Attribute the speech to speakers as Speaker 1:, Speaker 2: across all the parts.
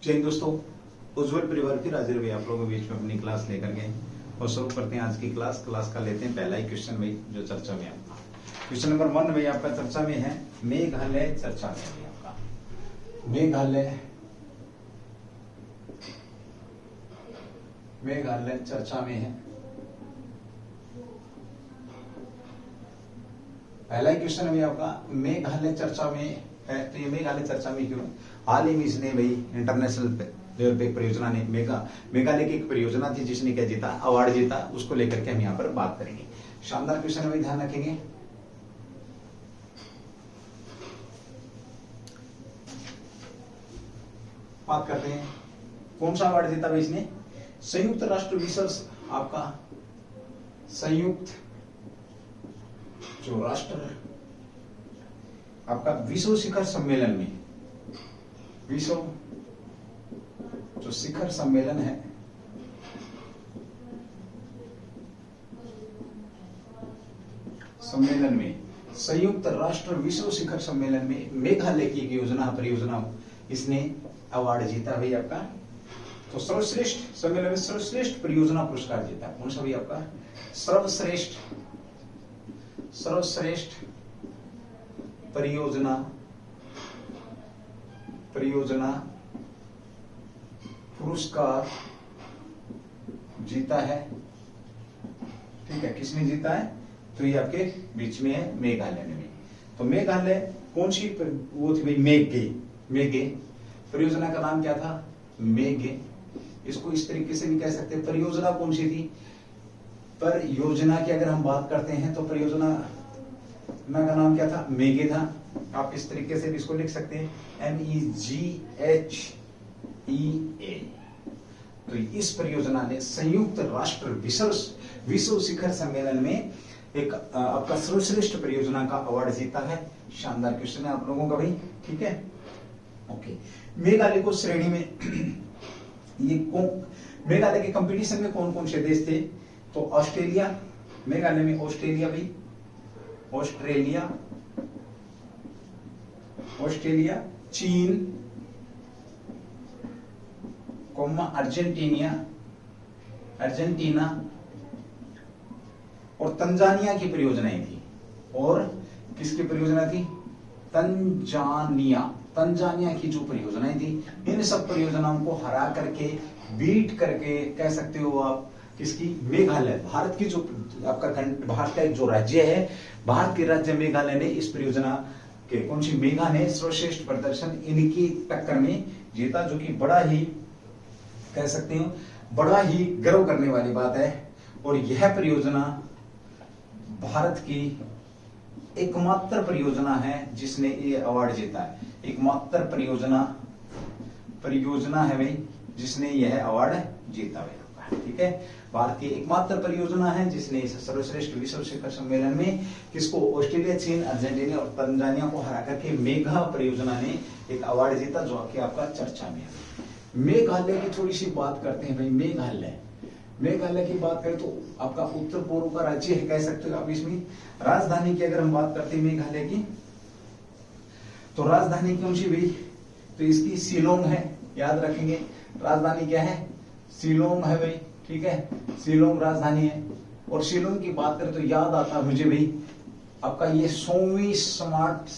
Speaker 1: जय हिंद दोस्तों, उज्जवल परिवार फिर हाजिर हुए आप लोगों के बीच में अपनी क्लास लेकर गए और शुरू करते हैं आज की क्लास का लेते हैं पहला ही क्वेश्चन भाई जो चर्चा में आपका क्वेश्चन नंबर 1 भाई आपका चर्चा में है। मेघालय चर्चा में है आपका मेघालय चर्चा में है। पहला ही क्वेश्चन है आपका मेघालय चर्चा में है। तो ये मेघालय चर्चा में क्यों? हाल ही में इसने भाई इंटरनेशनल लेवल पे परियोजना ने मेघालय की एक परियोजना थी जिसने क्या जीता, अवार्ड जीता, उसको लेकर के हम यहाँ पर बात करेंगे। शानदार क्वेश्चन है भाई, ध्यान रखेंगे। बात करते हैं कौन सा अवार्ड जीता भाई इसने? संयुक्त राष्ट्र विश्व आपका संयुक्त जो राष्ट्र आपका विश्व शिखर सम्मेलन में, विश्व जो शिखर सम्मेलन है संयुक्त राष्ट्र विश्व शिखर सम्मेलन में मेघालय की एक परियोजना इसने अवार्ड जीता भाई आपका। तो सर्वश्रेष्ठ सम्मेलन में सर्वश्रेष्ठ परियोजना पुरस्कार जीता। कौन सा भाई आपका? सर्वश्रेष्ठ परियोजना पुरस्कार जीता है। ठीक है, किसने जीता है? तो ये आपके बीच में है मेघालय ने। तो मेघालय कौन सी वो थी भाई? मेघे परियोजना का नाम क्या था? मेघे। इसको इस तरीके से भी कह सकते हैं। परियोजना कौन सी थी? परियोजना की अगर हम बात करते हैं तो परियोजना का नाम क्या था? मेघे था। आप इस तरीके से भी इसको लिख सकते हैं MEGHEA। तो इस परियोजना ने संयुक्त राष्ट्र विश्व शिखर सम्मेलन में एक आपका सर्वश्रेष्ठ परियोजना का अवार्ड जीता है। शानदार क्वेश्चन है आप लोगों का भाई। ठीक है, ओके। मेघालय को श्रेणी में मेघालय के कंपटीशन में कौन कौन से देश थे? तो ऑस्ट्रेलिया, मेघालय में ऑस्ट्रेलिया भाई, ऑस्ट्रेलिया, चीन, अर्जेंटीना और तंजानिया की परियोजनाएं थी। और किसकी परियोजना थी? तंजानिया की जो परियोजनाएं थी, इन सब परियोजनाओं को हरा करके, बीट करके कह सकते हो आप किसकी? मेघालय। भारत की जो आपका भारत का एक जो राज्य है, भारत के राज्य मेघालय ने इस परियोजना के कौन सी? मेघा ने सर्वश्रेष्ठ प्रदर्शन इनकी टक्कर में जीता, जो कि बड़ा ही कह सकते हो बड़ा ही गर्व करने वाली बात है। और यह परियोजना भारत की एकमात्र परियोजना है जिसने ये अवार्ड जीता है। एकमात्र परियोजना है भाई जिसने यह अवार्ड जीता है। ठीक है, भारत की एकमात्र परियोजना है जिसने इस सर्वश्रेष्ठ विश्व शिखर सम्मेलन में किसको? ऑस्ट्रेलिया, चीन, अर्जेंटीना और तंजानिया को हरा करके मेघा परियोजना ने एक अवार्ड जीता, जो कि आपका चर्चा में है। मेघालय की थोड़ी सी बात करते हैं भाई। मेघालय की बात करें तो आपका उत्तर पूर्व का राज्य है, कह सकते हो आप। इसमें राजधानी की अगर हम बात करते हैं मेघालय की, तो राजधानी कौन सी भाई? तो इसकी शिलोंग है, याद रखेंगे। राजधानी क्या है? शिलोंग है भाई। ठीक है, शिलोंग राजधानी है। और शिलोंग की बात करें तो याद आता मुझे भाई आपका ये 100वीं स्मार्ट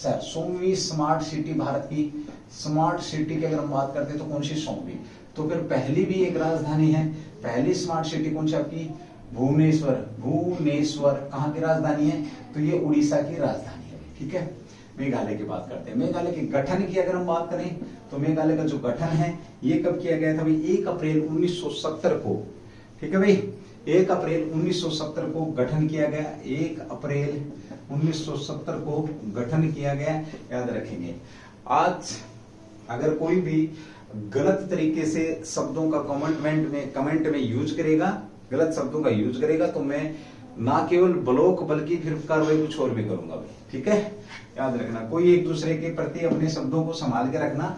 Speaker 1: सिटी, भारत की स्मार्ट सिटी की अगर हम बात करते हैं तो कौन सी? 100वीं। तो फिर पहली भी एक राजधानी है। पहली स्मार्ट सिटी कौन सी आपकी? भुवनेश्वर कहाँ की राजधानी है? तो ये उड़ीसा की राजधानी है। ठीक है, मेघालय की बात करते हैं। मेघालय के गठन की अगर हम बात करें तो मेघालय का जो गठन है ये कब किया गया था भाई? 1 अप्रैल 1970 को। ठीक है भाई, 1 अप्रैल 1970 को गठन किया गया। 1 अप्रैल 1970 को गठन किया गया, याद रखेंगे। आज अगर कोई भी गलत तरीके से शब्दों का कमेंट में यूज करेगा, गलत शब्दों का यूज करेगा, तो मैं ना केवल ब्लॉक बल्कि फिर कार्रवाई कुछ और भी करूंगा भाई। ठीक है, याद रखना। कोई एक दूसरे के प्रति अपने शब्दों को संभाल के रखना,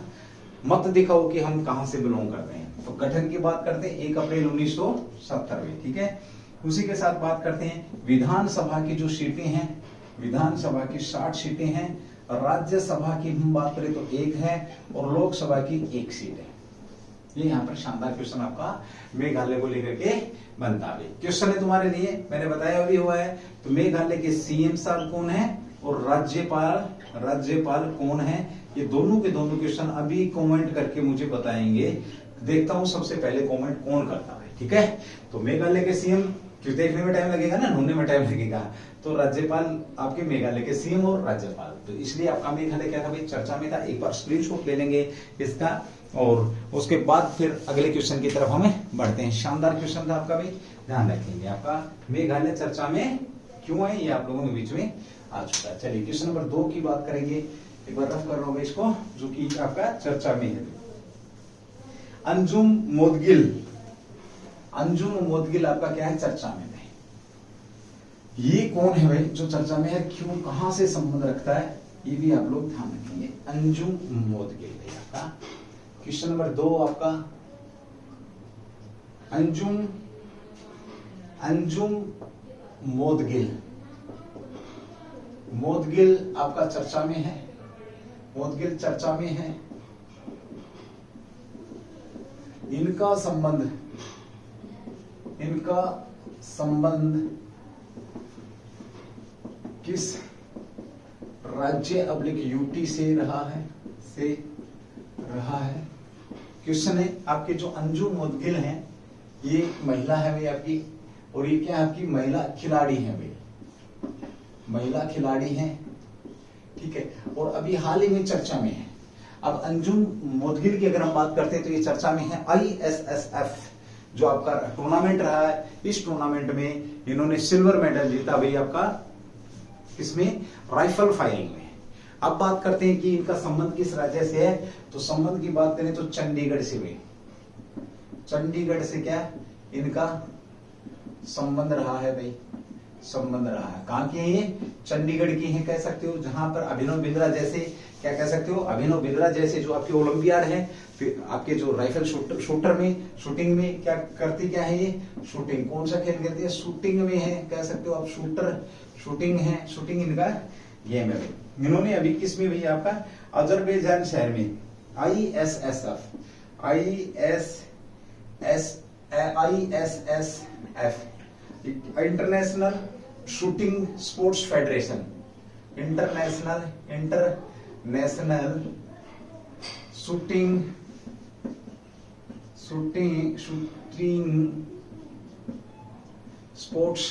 Speaker 1: मत दिखाओ कि हम कहां से बिलोंग कर रहे हैं। तो गठन की बात करते हैं 1 अप्रैल 1970 में। ठीक है, उसी के साथ बात करते हैं विधानसभा की जो सीटें हैं, विधानसभा की 60 सीटें हैं, राज्यसभा की हम बात करें तो 1 है और लोकसभा की 1 सीट है। ये यहाँ पर शानदार क्वेश्चन आपका मेघालय को लेकर के बनता है। क्वेश्चन है तुम्हारे लिए, मैंने बताया अभी हुआ है। तो मेघालय के सीएम साहब कौन है और राज्यपाल कौन है, ये दोनों के दोनों क्वेश्चन अभी कमेंट करके मुझे बताएंगे। देखता हूं सबसे पहले कमेंट कौन करता है, ठीक है। तो मेघालय के सीएम, क्यों देखने में टाइम लगेगा ना, ढूंढने में टाइम लगेगा। तो राज्यपाल आपके मेघालय के सीएम और राज्यपाल, तो इसलिए आपका मेघालय क्या था भाई, चर्चा में था। एक बार स्क्रीनशॉट ले लेंगे इसका, और उसके बाद फिर अगले क्वेश्चन की तरफ हमें बढ़ते हैं। शानदार क्वेश्चन था आपका भी, ध्यान रखेंगे। आपका मेघालय चर्चा में क्यों है, ये आप लोगों के बीच में आ चुका है। चलिए क्वेश्चन नंबर 2 की बात करेंगे। एक बार रफ कर रहा हूं इसको, जो कि आपका चर्चा में है। अंजुम मोदगिल आपका क्या है, चर्चा में है। ये कौन है भाई जो चर्चा में है, क्यों, कहां से संबंध रखता है, ये भी आप लोग ध्यान रखेंगे। अंजुम मोदगिल है आपका क्वेश्चन नंबर 2 आपका। अंजुम मोदगिल आपका चर्चा में है। मोदगिल चर्चा में है। इनका संबंध किस राज्य अब्लिक यूटी से रहा है। क्वेश्चन है आपके जो अंजुम मोदगिल हैं, ये महिला है भाई आपकी, और ये क्या आपकी महिला खिलाड़ी है भाई, महिला खिलाड़ी हैं, ठीक है। और अभी हाल ही में चर्चा में है। अब अंजुम मोदगिल की अगर हम बात करते हैं तो ये चर्चा में है। ISSF जो आपका टूर्नामेंट रहा है, इस टूर्नामेंट में इन्होंने सिल्वर मेडल जीता भाई आपका, किसमें, राइफल फायरिंग में। अब बात करते हैं कि इनका संबंध किस राज्य से है। तो संबंध की बात करें तो चंडीगढ़ से भाई, चंडीगढ़ से क्या इनका संबंध रहा है भाई, संबंध रहा है। कहां की है ये, चंडीगढ़ की है कह सकते हो, जहां पर अभिनव बिंद्रा जैसे, क्या कह सकते हो, अभिनव बिंद्रा जैसे जो आपके ओलंपियाड है, फिर आपके जो राइफल शूटर में, शूटिंग में क्या करती, क्या है ये, शूटिंग। कौन सा खेल खेलती है, शूटिंग में है कह सकते हो आप, शूटिंग है, शूटिंग इनका गेम है। इन्होंने अभी किस में भैया आपका, अजरबैजान शहर में, ISSF international shooting sports federation, international shooting sports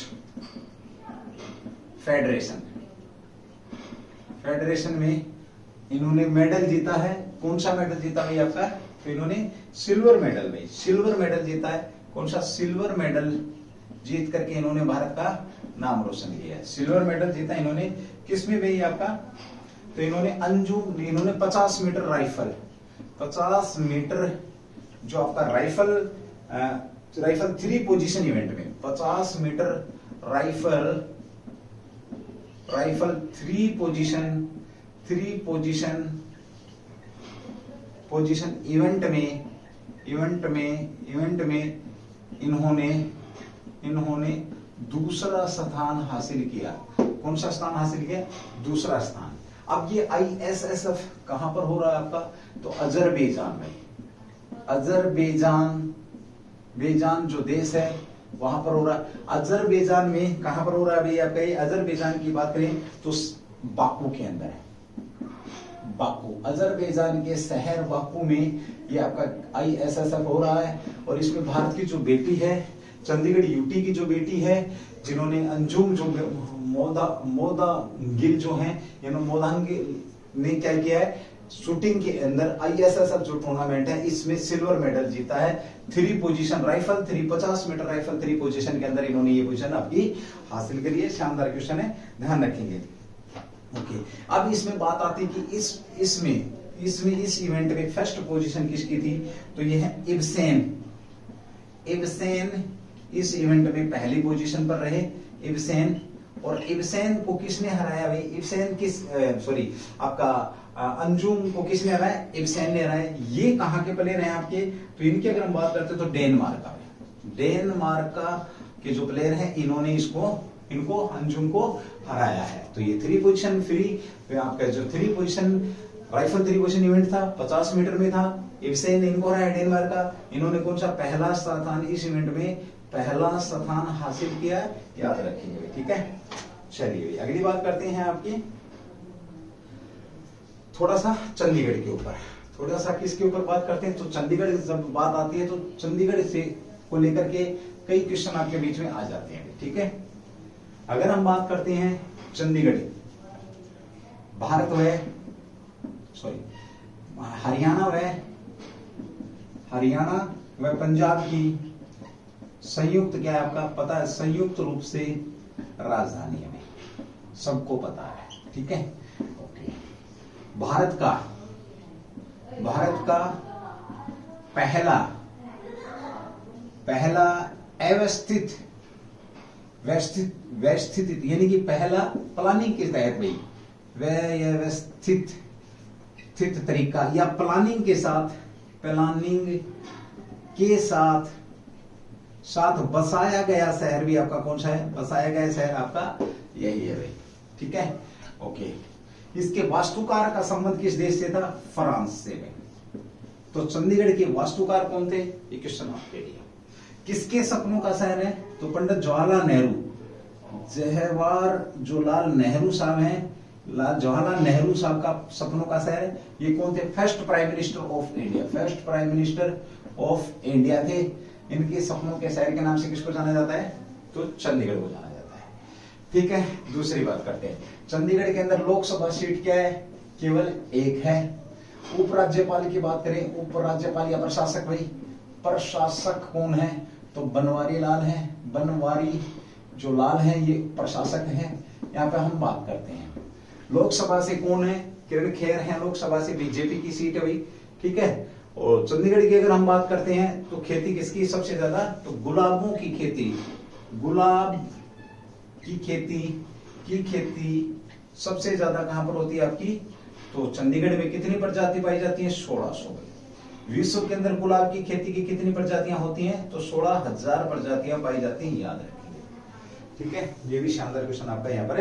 Speaker 1: federation में इन्होंने मेडल जीता है। कौन सा मेडल जीता भाई आपका, तो इन्होंने सिल्वर मेडल भाई, सिल्वर मेडल जीता है। कौन सा, सिल्वर मेडल जीत करके इन्होंने भारत का नाम रोशन किया है। सिल्वर मेडल जीता इन्होंने किसमें भाई आपका, तो इन्होंने इन्होंने 50 मीटर राइफल, 50 मीटर जो आपका राइफल 3 पोजीशन इवेंट में, 50 मीटर राइफल 3 पोजीशन इवेंट में इन्होंने दूसरा स्थान हासिल किया। कौन सा स्थान हासिल किया, दूसरा स्थान। अब ये ISSF कहां पर हो रहा है आपका, तो अजरबैजान में, अजरबैजान जो देश है वहां पर हो रहा है। अजरबैजान में कहां पर हो रहा है भाई आपका, ये अजरबैजान की बात करें तो बाकू के अंदर है, बाकू, अजरबैजान के शहर बाकू में ये आपका ISSF हो रहा है। और इसमें भारत की जो बेटी है, चंडीगढ़ यूटी की जो बेटी है, जिन्होंने अंजुम जो मोदगिल जो है, मोदगिल ने क्या किया है, शूटिंग के अंदर ISSF जो टूर्नामेंट है इसमें सिल्वर मेडल जीता है। 3 position rifle 50 metre rifle 3 position के अंदर इन्होंने ये पोजीशन आपकी हासिल करी है। शानदार क्वेश्चन है, ध्यान रखेंगे। ओके, अब इसमें बात आती है कि इस इवेंट में फर्स्ट पोजीशन किसकी थी, तो ये है इब्सेन इस इवेंट में पहली पोजीशन पर रहे इब्सेन। और इब्सेन को किसने हराया भाई, अंजुम को किसने हराया, इब्सेन ने हराया। ये कहां के प्लेयर हैं आपके, तो इनकी अगर हम बात करते तो डेनमार्क के जो प्लेयर हैं, इन्होंने इनको अंजुम को हराया है। तो ये 3 पोजीशन फ्री, आपका जो 3 position rifle three question event था, 50 मीटर में था। इब्सेन इनको रहा है डेनमार्क का, इन्होंने कौन सा पहला स्थान इस इवेंट में पहला स्थान हासिल किया, याद रखिए। ठीक है, चलिए अगली बात करते हैं आपकी थोड़ा सा चंडीगढ़ के ऊपर, थोड़ा सा किसके ऊपर बात करते हैं। तो चंडीगढ़ जब बात आती है तो चंडीगढ़ से को लेकर के कई क्वेश्चन आपके बीच में आ जाते हैं। ठीक है, अगर हम बात करते हैं चंडीगढ़ भारत हरियाणा व पंजाब की संयुक्त, क्या है आपका पता है, संयुक्त रूप से राजधानी है, सबको पता है। ठीक है, ओके। भारत का पहला व्यवस्थित यानी कि पहला प्लानिंग के तहत भाई व्यवस्थित तरीका या प्लानिंग के साथ बसाया गया शहर भी आपका कौन सा है, बसाया गया शहर आपका यही है भाई। ठीक है, ओके। इसके वास्तुकार का संबंध किस देश से था, फ्रांस से भाई। तो चंडीगढ़ के वास्तुकार कौन थे, ये क्वेश्चन आपके लिए। किसके सपनों का शहर है, तो पंडित जवाहरलाल नेहरू साहब हैं, जवाहरलाल नेहरू साहब का सपनों का शहर है। ये कौन थे, first prime minister of India थे। इनके सपनों के शहर के नाम से किसको जाना जाता है, तो चंडीगढ़ को जाना जाता है। ठीक है, दूसरी बात करते हैं, चंडीगढ़ के अंदर लोकसभा सीट क्या है, केवल एक है। उपराज्यपाल की बात करें, उपराज्यपाल या प्रशासक भाई, प्रशासक कौन है, तो बनवारी लाल है, बनवारी जो लाल है ये प्रशासक है। यहाँ पे हम बात करते हैं लोकसभा से कौन है, किरण खेर है, लोकसभा से बीजेपी की सीट है भाई। ठीक है, और चंडीगढ़ की अगर हम बात करते हैं तो खेती किसकी सबसे ज्यादा, तो गुलाबों की खेती, गुलाब की खेती सबसे ज्यादा कहां पर होती है आपकी, तो चंडीगढ़ में कितनी प्रजाति पाई जाती है, 1600। विश्व के अंदर गुलाब की खेती की कितनी प्रजातियां होती हैं, तो 16,000 प्रजातियां पाई जाती हैं, याद रखिए। ठीक है, ये भी शानदार क्वेश्चन आपका यहाँ पर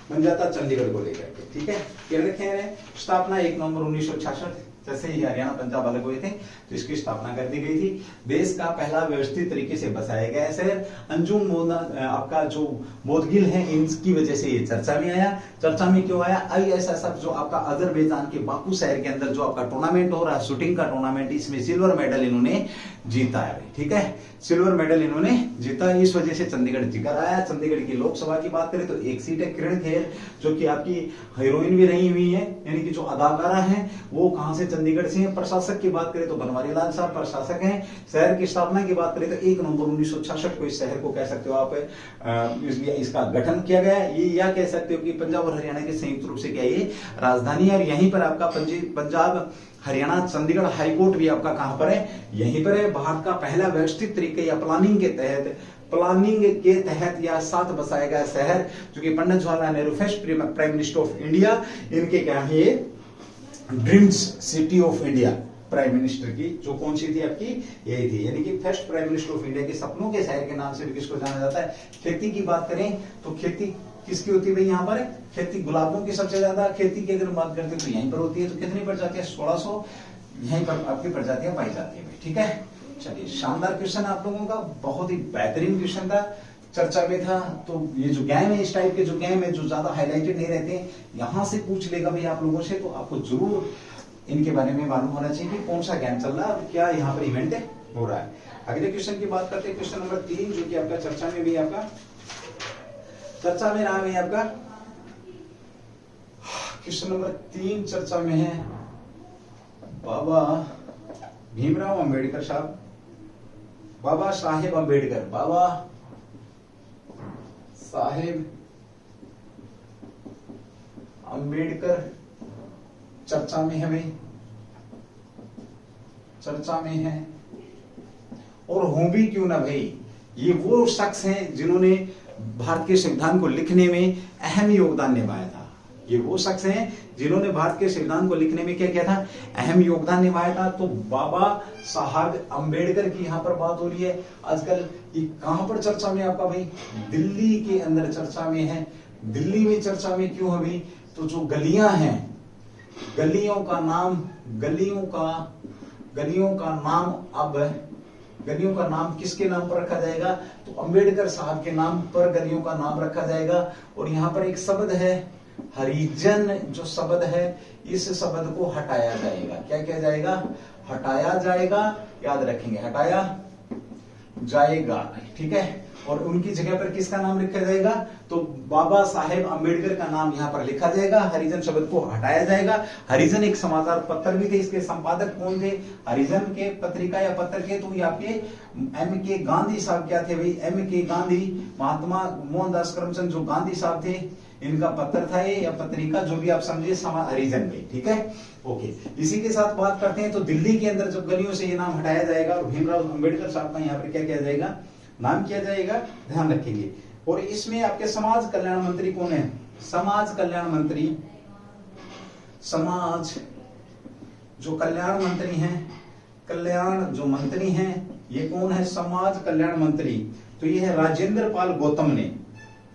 Speaker 1: बन जाता चंडीगढ़ को लेकर के। ठीक है, किरण खेर है, स्थापना 1 नवंबर 1966, जैसे ही हरियाणा पंजाब अलग हुए थे तो इसकी स्थापना कर दी गई थी। देश का पहला व्यवस्थित तरीके से बसाया गया शहर। अंजुम आपका जो मोदगिल है, इनकी वजह से ये चर्चा में आया। चर्चा में क्यों आया, ISSF जो आपका अजरबैजान के बाकू शहर के अंदर जो आपका टूर्नामेंट हो रहा है, शूटिंग का टूर्नामेंट, इसमें सिल्वर मेडल इन्होंने जीता है। ठीक है, सिल्वर मेडल इन्होंने जीता, इस वजह से चंडीगढ़ जिक्र आया। चंडीगढ़ की लोकसभा की बात करें तो एक सीट है, किरण खेर जो कि आपकी हीरोइन भी रही हुई है, यानी कि जो अदाकारा है वो कहां से, चंडीगढ़ से है। प्रशासक की बात करें तो बनवारी लाल साहब प्रशासक हैं। शहर की स्थापना की बात करें तो 1 नवंबर 1966 को इस शहर को कह सकते हो आप, इसका गठन किया गया है। ये या कह सकते हो कि पंजाब और हरियाणा के संयुक्त रूप से क्या ये राजधानी है। और यहीं पर आपका पंजाब हरियाणा चंडीगढ़ हाईकोर्ट भी आपका कहां पर है, यहीं पर है। भारत का पहला व्यवस्थित तरीके या प्लानिंग के तहत या साथ बसाया गया शहर, जो कि Pandit Jawaharlal Nehru first prime minister of India, इनके क्या है ये dreams city of India, prime minister की जो कौन सी थी आपकी, यही थी। यानी कि first prime minister of India के सपनों के शहर के नाम से भी किसको जाना जाता है। खेती की बात करें तो खेती किसकी होती है भाई, यहाँ पर खेती गुलाबों की सबसे ज्यादा खेती की अगर बात करते हैं तो यहीं पर होती है। तो कितनी प्रजातियां, 1600 यहीं पर आपकी प्रजातियां पाई जाती है। ठीक है, चलिए शानदार क्वेश्चन आप लोगों का, बहुत ही बेहतरीन क्वेश्चन था, चर्चा में था। तो ये जो गेम है, इस टाइप के जो गेम है जो ज्यादा हाईलाइटेड नहीं रहते, यहां से पूछ लेगा भाई आप लोगों से, तो आपको जरूर इनके बारे में मालूम होना चाहिए कि कौन सा गेम चल रहा है और क्या यहाँ पर इवेंट हो रहा है। अगले क्वेश्चन की बात करते हैं, क्वेश्चन नंबर 3 जो कि आपका चर्चा में भी आपका चर्चा में रहा है आपका क्वेश्चन नंबर 3 चर्चा में है। बाबा भीमराव अंबेडकर साहब, बाबा साहेब अंबेडकर, बाबा साहेब अंबेडकर चर्चा में है भाई, चर्चा में है। और हूं भी क्यों ना भाई, ये वो शख्स हैं जिन्होंने भारत के संविधान को लिखने में अहम योगदान निभाया था। ये वो शख्स हैं जिन्होंने भारत के संविधान को लिखने में क्या किया था, अहम योगदान निभाया था। तो बाबा साहब अंबेडकर की यहाँ पर बात हो रही है आजकल। ये कहां पर चर्चा में आपका भाई, दिल्ली के अंदर चर्चा में है। दिल्ली में चर्चा में क्यों है भाई, तो जो गलियां हैं गलियों का नाम गलियों का नाम किसके नाम पर रखा जाएगा? तो अंबेडकर साहब के नाम पर गलियों का नाम रखा जाएगा। और यहाँ पर एक शब्द है हरिजन, जो शब्द है इस शब्द को हटाया जाएगा। क्या किया जाएगा? हटाया जाएगा, याद रखेंगे, हटाया जाएगा, ठीक है। और उनकी जगह पर किसका नाम लिखा जाएगा? तो बाबा साहेब अंबेडकर का नाम यहाँ पर लिखा जाएगा, हरिजन शब्द को हटाया जाएगा। हरिजन एक समाचार पत्र भी थे, इसके संपादक कौन थे? हरिजन के पत्रिका या पत्र के तो आपके M.K. गांधी साहब क्या थे भाई? M.K. गांधी, महात्मा मोहनदास करमचंद जो गांधी साहब थे, इनका पत्र था ये या पत्रिका, जो भी आप समझिए, हरिजन में, ठीक है। ओके, इसी के साथ बात करते हैं। तो दिल्ली के अंदर जब गलियों से ये नाम हटाया जाएगा और भीमराव अंबेडकर साहब का यहाँ पर क्या किया जाएगा? नाम किया जाएगा, ध्यान रखेंगे। और इसमें आपके समाज कल्याण मंत्री कौन है? समाज कल्याण मंत्री, समाज जो कल्याण मंत्री हैं, कल्याण जो मंत्री हैं, ये कौन है? समाज कल्याण मंत्री। तो ये है राजेंद्र पाल गौतम ने,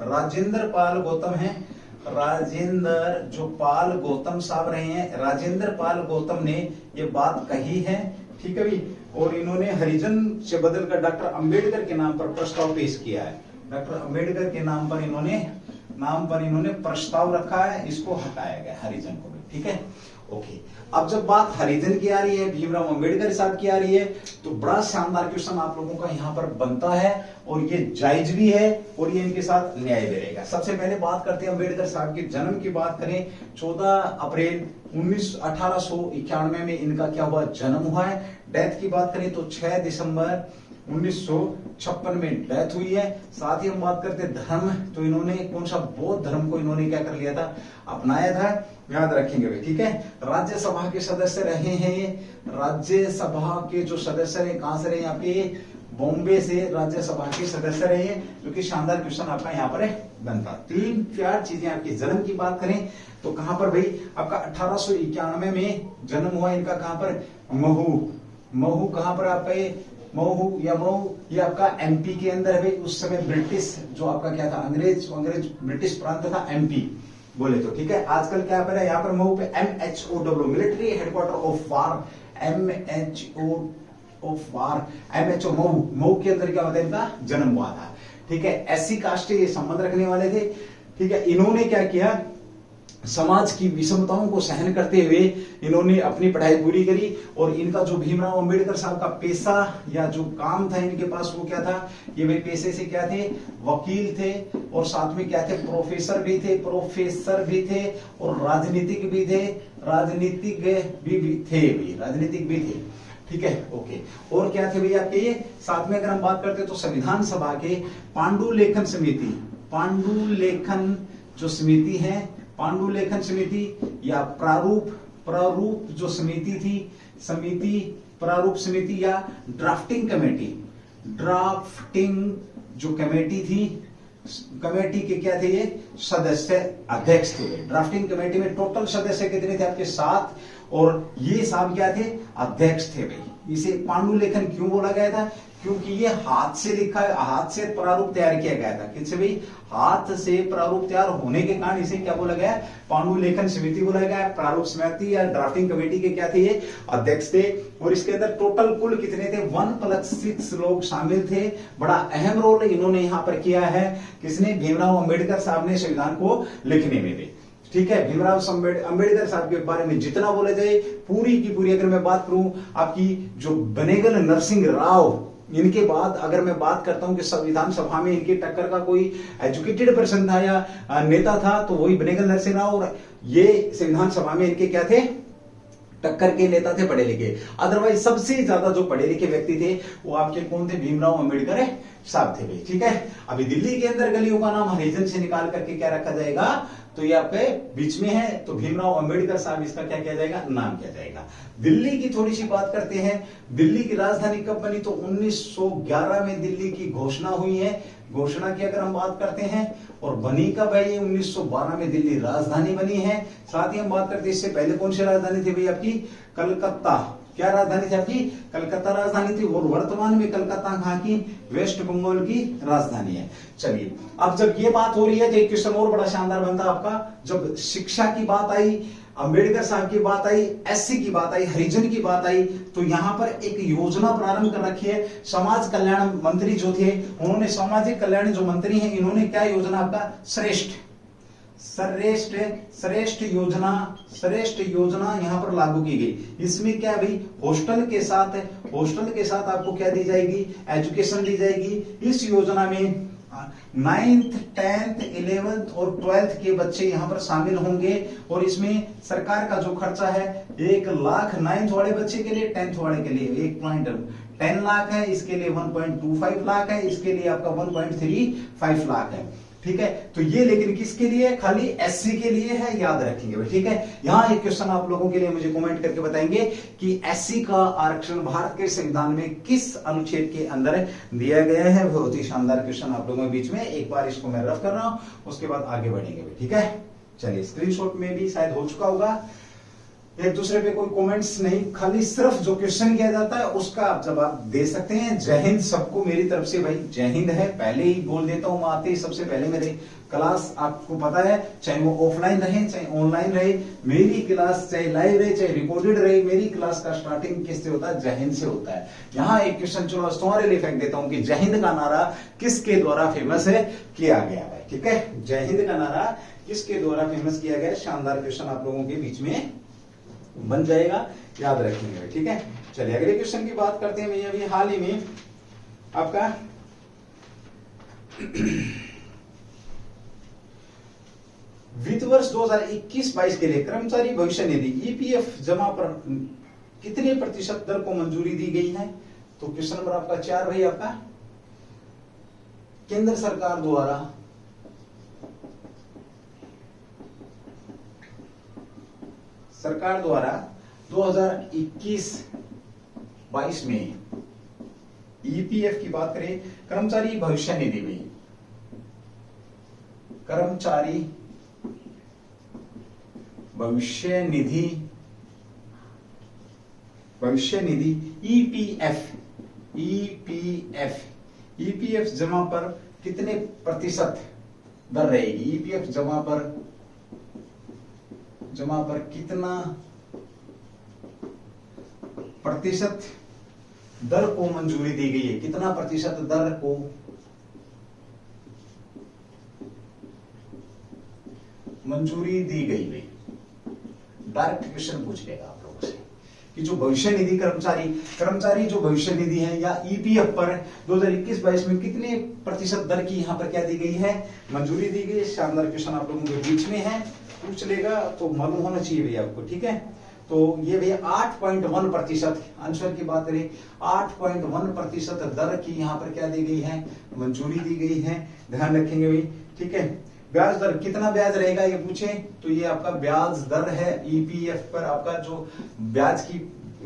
Speaker 1: राजेंद्र पाल गौतम है, राजेंद्र जो पाल गौतम साहब रहे हैं, राजेंद्र पाल गौतम ने ये बात कही है, ठीक है भाई। और इन्होंने हरिजन से बदलकर डॉक्टर अंबेडकर के नाम पर प्रस्ताव पेश किया है। डॉक्टर अंबेडकर के नाम पर इन्होंने प्रस्ताव रखा है, इसको हटाया गया हरिजन को भी, ठीक है। ओके, अब जब बात हरिजन की आ रही है, भीमराव अंबेडकर साहब की आ रही है, तो बड़ा शानदार क्वेश्चन आप लोगों का यहाँ पर बनता है और ये जायज भी है और ये इनके साथ न्याय भी रहेगा। सबसे पहले बात करते हैं अंबेडकर साहब के जन्म की बात करें। 14 अप्रैल 1891 में इनका क्या हुआ? जन्म हुआ है। डेथ की बात करें तो 6 दिसंबर 1956 में डेथ हुई है। साथ ही हम बात करते हैं धर्म, तो इन्होंने कौन सा? बौद्ध धर्म को इन्होंने क्या कर लिया था? अपनाया था, याद रखेंगे भाई, ठीक है। राज्यसभा के सदस्य रहे हैं ये, राज्यसभा के जो सदस्य रहे, कहां से रहे? यहाँ पे बॉम्बे से राज्यसभा के सदस्य रहे हैं, जो कि शानदार क्वेश्चन आपका यहाँ पर बनता। 3-4 चीजें आपकी जन्म की बात करें तो कहां पर भाई? आपका 1891 में जन्म हुआ इनका, कहां पर? महू कहां पर आपका? ये महू ये आपका एमपी के अंदर है भाई। उस समय ब्रिटिश जो आपका क्या था? अंग्रेज ब्रिटिश प्रांत था एमपी बोले तो, ठीक है। आजकल क्या पर है? यहाँ पर महू पे MHOW, military headquarter of war, MHO Mhow के अंदर क्या होता है? इनका जन्म हुआ था, ठीक है। SC कास्ट ये संबंध रखने वाले थे, ठीक है। इन्होंने क्या किया? समाज की विषमताओं को सहन करते हुए इन्होंने अपनी पढ़ाई पूरी करी। और इनका जो भीमराव अंबेडकर साहब का पेशा या जो काम था इनके पास, वो क्या था? ये भाई पेशे से क्या थे? वकील थे और साथ में क्या थे? प्रोफेसर भी थे और राजनीतिक भी थे, राजनीतिक भी थे, ठीक है। ओके, और क्या थे भैया आपके? ये साथ में अगर हम बात करते तो संविधान सभा के पांडुलेखन जो समिति है, पांडुलेखन समिति या प्रारूप जो समिति थी, प्रारूप समिति या ड्राफ्टिंग जो कमेटी थी, कमेटी के क्या थे? ये सदस्य अध्यक्ष थे। ड्राफ्टिंग कमेटी में टोटल सदस्य कितने थे आपके? 7, और ये साहब क्या थे? अध्यक्ष थे भाई। इसे पांडुलेखन क्यों बोला गया था? क्योंकि ये हाथ से लिखा, हाथ से प्रारूप तैयार किया गया था। किससे भाई? हाथ से प्रारूप तैयार होने के कारण इसे क्या बोला गया? पांडुलेखन समिति बोला गया। प्रारूप समिति या ड्राफ्टिंग कमेटी के क्या थे? ये अध्यक्ष थे। और इसके अंदर टोटल कुल कितने थे? 1+6 लोग शामिल थे। बड़ा अहम रोल इन्होंने यहाँ पर किया है। किसने? भीमराव अंबेडकर साहब ने संविधान को लिखने में भी, ठीक है। भीमराव अंबेडकर साहब के बारे में जितना बोला जाए, पूरी की पूरी अगर मैं बात करूं, आपकी जो बनेगल नरसिंह राव, इनके बाद अगर मैं बात करता हूं कि संविधान सभा में इनके टक्कर का कोई एजुकेटेड पर्सन था या नेता था, तो वही बनेगल नरसिंह राव। और ये संविधान सभा में इनके क्या थे? टक्कर के नेता थे, पढ़े लिखे। अदरवाइज सबसे ज्यादा जो पढ़े लिखे व्यक्ति थे वो आपके कौन थे? भीमराव अंबेडकर साहब थे भाई, ठीक है। अभी दिल्ली के अंदर गलियों का नाम हरिजन से निकाल करके क्या रखा जाएगा? तो ये आपके बीच में है, तो भीमराव अंबेडकर साहब इसका क्या किया जाएगा? नाम किया जाएगा। दिल्ली की थोड़ी सी बात करते हैं। दिल्ली की राजधानी कब बनी? तो 1911 में दिल्ली की घोषणा हुई है। घोषणा की अगर हम बात करते हैं, और बनी कब है? 1912 में दिल्ली राजधानी बनी है। साथ ही हम बात करते हैं इससे पहले कौन सी राजधानी थी भाई आपकी? कलकत्ता, क्या राजधानी थी आपकी? कलकत्ता राजधानी थी। और वर्तमान में कलकत्ता कहाँ की? वेस्ट बंगाल की राजधानी है। चलिए, अब जब ये बात हो रही है तो एक क्वेश्चन और बड़ा शानदार बनता है आपका। जब शिक्षा की बात आई, अंबेडकर साहब की बात आई, एससी की बात आई, हरिजन की बात आई, तो यहां पर एक योजना प्रारंभ कर रखी है। समाज कल्याण मंत्री जो थे, उन्होंने सामाजिक कल्याण जो मंत्री हैं, इन्होंने क्या योजना आपका? श्रेष्ठ योजना यहां पर लागू की गई। इसमें क्या भाई? हॉस्टल के साथ आपको क्या दी जाएगी? एजुकेशन दी जाएगी। इस योजना में 9th, 10th, 11th और 12th के बच्चे यहां पर शामिल होंगे। और इसमें सरकार का जो खर्चा है 1 लाख 9th वाले बच्चे के लिए, 10th वाले के लिए 1.10 लाख है, इसके लिए 1.25 लाख है, इसके लिए आपका 1.35 लाख है। ठीक है, तो ये लेकिन किसके लिए? खाली एससी के लिए है, याद रखेंगे। ठीक है, यहां एक क्वेश्चन आप लोगों के लिए मुझे कमेंट करके बताएंगे कि एससी का आरक्षण भारत के संविधान में किस अनुच्छेद के अंदर दिया गया है। बहुत ही शानदार क्वेश्चन आप लोगों के बीच में, एक बार इसको मैं रफ कर रहा हूं, उसके बाद आगे बढ़ेंगे। ठीक है, चलिए, स्क्रीनशॉट में भी शायद हो चुका होगा। एक दूसरे पे कोई कमेंट्स नहीं, खाली सिर्फ जो क्वेश्चन किया जाता है उसका आप जवाब दे सकते हैं। जय हिंद सबको मेरी तरफ से। भाई जय हिंद है, पहले ही बोल देता हूं, आते ही सबसे पहले मेरे क्लास आपको पता है, चाहे वो ऑफलाइन रहे चाहे ऑनलाइन रहे, मेरी क्लास चाहे लाइव रहे चाहे रिकॉर्डेड रहे, मेरी क्लास का स्टार्टिंग किससे होता है? जय हिंद से होता है। यहाँ एक क्वेश्चन चलो तुम्हारे लिए फेंक देता हूं कि जय हिंद का नारा किसके द्वारा फेमस है किया गया है? ठीक है, जय हिंद का नारा किसके द्वारा फेमस किया गया? शानदार क्वेश्चन आप लोगों के बीच में बन जाएगा, याद रखेंगे। ठीक है, चलिए अगले क्वेश्चन की बात करते हैं। भैया अभी हाल ही में आपका वित्त वर्ष 2021-22 के लिए कर्मचारी भविष्य निधि ईपीएफ जमा पर कितने प्रतिशत दर को मंजूरी दी गई है? तो क्वेश्चन नंबर आपका 4 भाई आपका, केंद्र सरकार द्वारा सरकार द्वारा 2021-22 में ईपीएफ की बात करें, कर्मचारी भविष्य निधि में, कर्मचारी भविष्य निधि ईपीएफ जमा पर कितने प्रतिशत दर रहेगी? ईपीएफ जमा पर कितना प्रतिशत दर को मंजूरी दी गई है? कितना प्रतिशत दर को मंजूरी दी गई है? डायरेक्ट क्वेश्चन पूछ लेगा आप लोगों से कि जो भविष्य निधि कर्मचारी जो भविष्य निधि है या ईपीएफ पर 2021-22 में कितने प्रतिशत दर की यहां पर क्या दी गई है? मंजूरी दी गई। शानदार क्वेश्चन आप लोगों के बीच में है, पूछ लेगा तो मालूम होना चाहिए भैया आपको। ठीक है, तो ये भैया 8.1% आंसर की बात करें, 8.1% दर की यहां पर क्या दी गई है? मंजूरी दी गई है, ध्यान रखेंगे भाई। ठीक है, ब्याज दर कितना ब्याज रहेगा ये पूछे तो ये आपका ब्याज दर है ईपीएफ पर आपका जो ब्याज की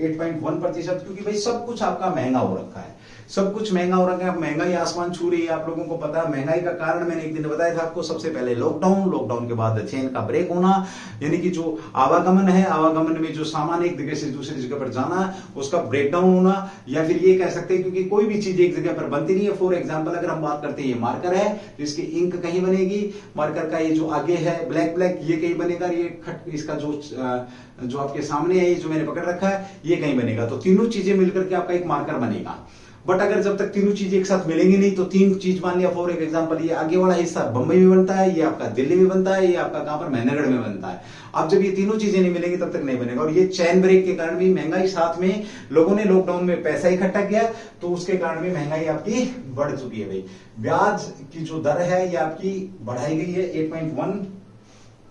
Speaker 1: 8.1%, क्योंकि भाई सब कुछ आपका महंगा हो रखा है, सब कुछ महंगा हो रखा है। महंगाई आसमान छू रही है, आप लोगों को पता है। महंगाई का कारण मैंने एक दिन बताया था आपको, सबसे पहले लॉकडाउन के बाद चेन का ब्रेक होना, यानी कि जो आवागमन है, आवागमन में जो सामान एक जगह से दूसरी जगह पर जाना, उसका ब्रेकडाउन होना, या फिर ये कह सकते हैं क्योंकि कोई भी चीज एक जगह पर बनती नहीं है। फॉर एग्जाम्पल अगर हम बात करते हैं, ये मार्कर है तो इसकी इंक कहीं बनेगी, मार्कर का ये जो आगे है ब्लैक ये कहीं बनेगा, ये इसका जो आपके सामने है, ये जो मैंने पकड़ रखा है, ये कहीं बनेगा। तो तीनों चीजें मिलकर के आपका एक मार्कर बनेगा। बट अगर जब तक तीनों चीजें एक साथ मिलेंगी नहीं तो तीन चीज मान लिया, फॉर एग्जांपल ये आगे वाला हिस्सा बंबई में बनता है, ये आपका दिल्ली में बनता है, ये आपका कहां पर महेंद्रगढ़ में बनता है। अब जब ये तीनों चीजें नहीं मिलेंगी तब तक नहीं बनेगा। और ये चैन ब्रेक के कारण भी महंगाई, साथ में लोगों ने लॉकडाउन में पैसा इकट्ठा किया तो उसके कारण भी महंगाई आपकी बढ़ चुकी है भाई। ब्याज की जो दर है ये आपकी बढ़ाई गई है 8.1,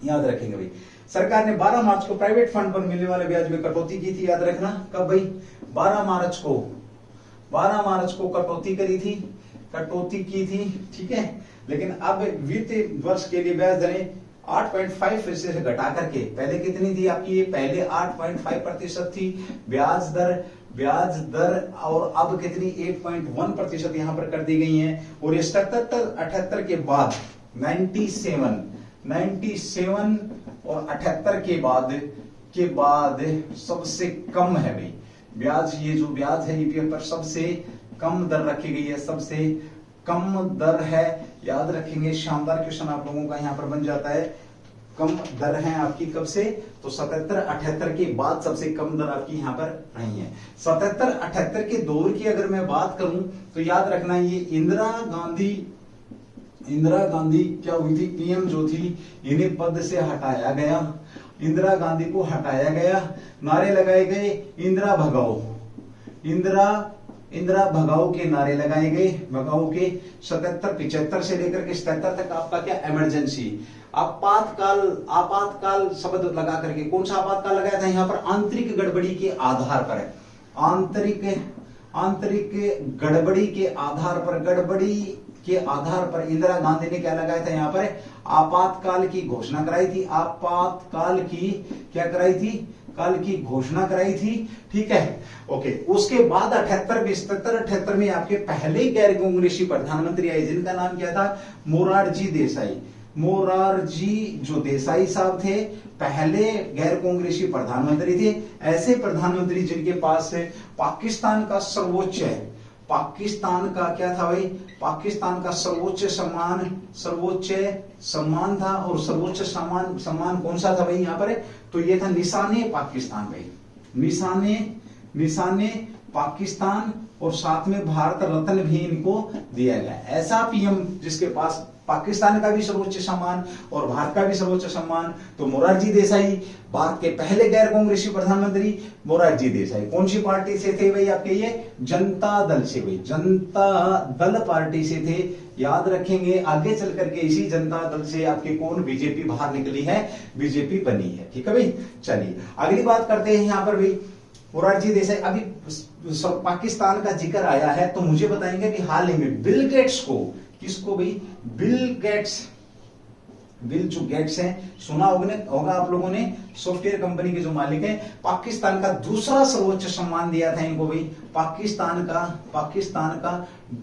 Speaker 1: याद रखेंगे भाई। सरकार ने 12 मार्च को प्राइवेट फंड पर मिलने वाले ब्याज में कटौती की थी, याद रखना। कब भाई? 12 मार्च को कटौती की थी। ठीक है, लेकिन अब वित्त वर्ष के लिए ब्याज दरें 8.5% से घटा करके, पहले कितनी थी आपकी? ये पहले 8.5% थी ब्याज दर और अब कितनी? 8.1% यहां पर कर दी गई है। और ये 77-78 के बाद 97 और 78 के बाद सबसे कम है भाई। ब्याज, ये जो ब्याज है ईपीएफ पर सबसे कम दर रखी गई है, सबसे कम दर है। याद रखेंगे, शानदार क्वेश्चन आप लोगों का यहाँ पर बन जाता है। कम दर है आपकी कब से, तो 77-78 के बाद सबसे कम दर आपकी यहाँ पर रही है। 77-78 के दौर की अगर मैं बात करूं तो याद रखना, ये इंदिरा गांधी क्या हुई थी, पीएम जो थी, इन्हें पद से हटाया गया, इंदिरा गांधी को हटाया गया, नारे लगाए गए इंदिरा भगाओ, इंदिरा भगाओ के नारे लगाए गए। भगाओ के 77-75 से लेकर के 77 तक आपका क्या, इमरजेंसी, आपातकाल शब्द लगा करके, कौन सा आपातकाल लगाया था यहाँ पर, आंतरिक गड़बड़ी के आधार पर, आंतरिक गड़बड़ी के आधार पर इंदिरा गांधी ने क्या लगाया था यहाँ पर, आपातकाल की घोषणा कराई थी, आपातकाल की क्या कराई थी, काल की घोषणा कराई थी। ठीक है, ओके। उसके बाद 78 में आपके पहले गैर कांग्रेसी प्रधानमंत्री आए, जिनका नाम क्या था, मोरारजी जो देसाई साहब थे, पहले गैर कांग्रेसी प्रधानमंत्री थे। ऐसे प्रधानमंत्री जिनके पास पाकिस्तान का सर्वोच्च है, पाकिस्तान का क्या था भाई, पाकिस्तान का सर्वोच्च सम्मान था, और सर्वोच्च सम्मान कौन सा था भाई यहाँ पर, तो ये था निशाने पाकिस्तान भाई, निशाने पाकिस्तान, और साथ में भारत रत्न भी इनको दिया गया। ऐसा पीएम जिसके पास पाकिस्तान का भी सर्वोच्च सम्मान और भारत का भी सर्वोच्च सम्मान, तो मोरारजी देसाई, भारत के पहले गैर कांग्रेसी प्रधानमंत्री मोरारजी देसाई। कौन सी पार्टी से थे भाई आपके, ये जनता दल से भाई, जनता दल पार्टी से थे। याद रखेंगे, आगे चल करके इसी जनता दल से आपके कौन, बीजेपी बाहर निकली है, बीजेपी बनी है। ठीक है भाई, चलिए अगली बात करते हैं यहाँ पर भाई, मोरारजी देसाई। अभी पाकिस्तान का जिक्र आया है तो मुझे बताएंगे कि हाल ही में बिल गेट्स को, किसको भाई, बिल जो गेट्स हैं, सुना होगा आप लोगों ने, सॉफ्टवेयर कंपनी के जो मालिक हैं, पाकिस्तान का दूसरा सर्वोच्च सम्मान दिया था इनको भाई, पाकिस्तान का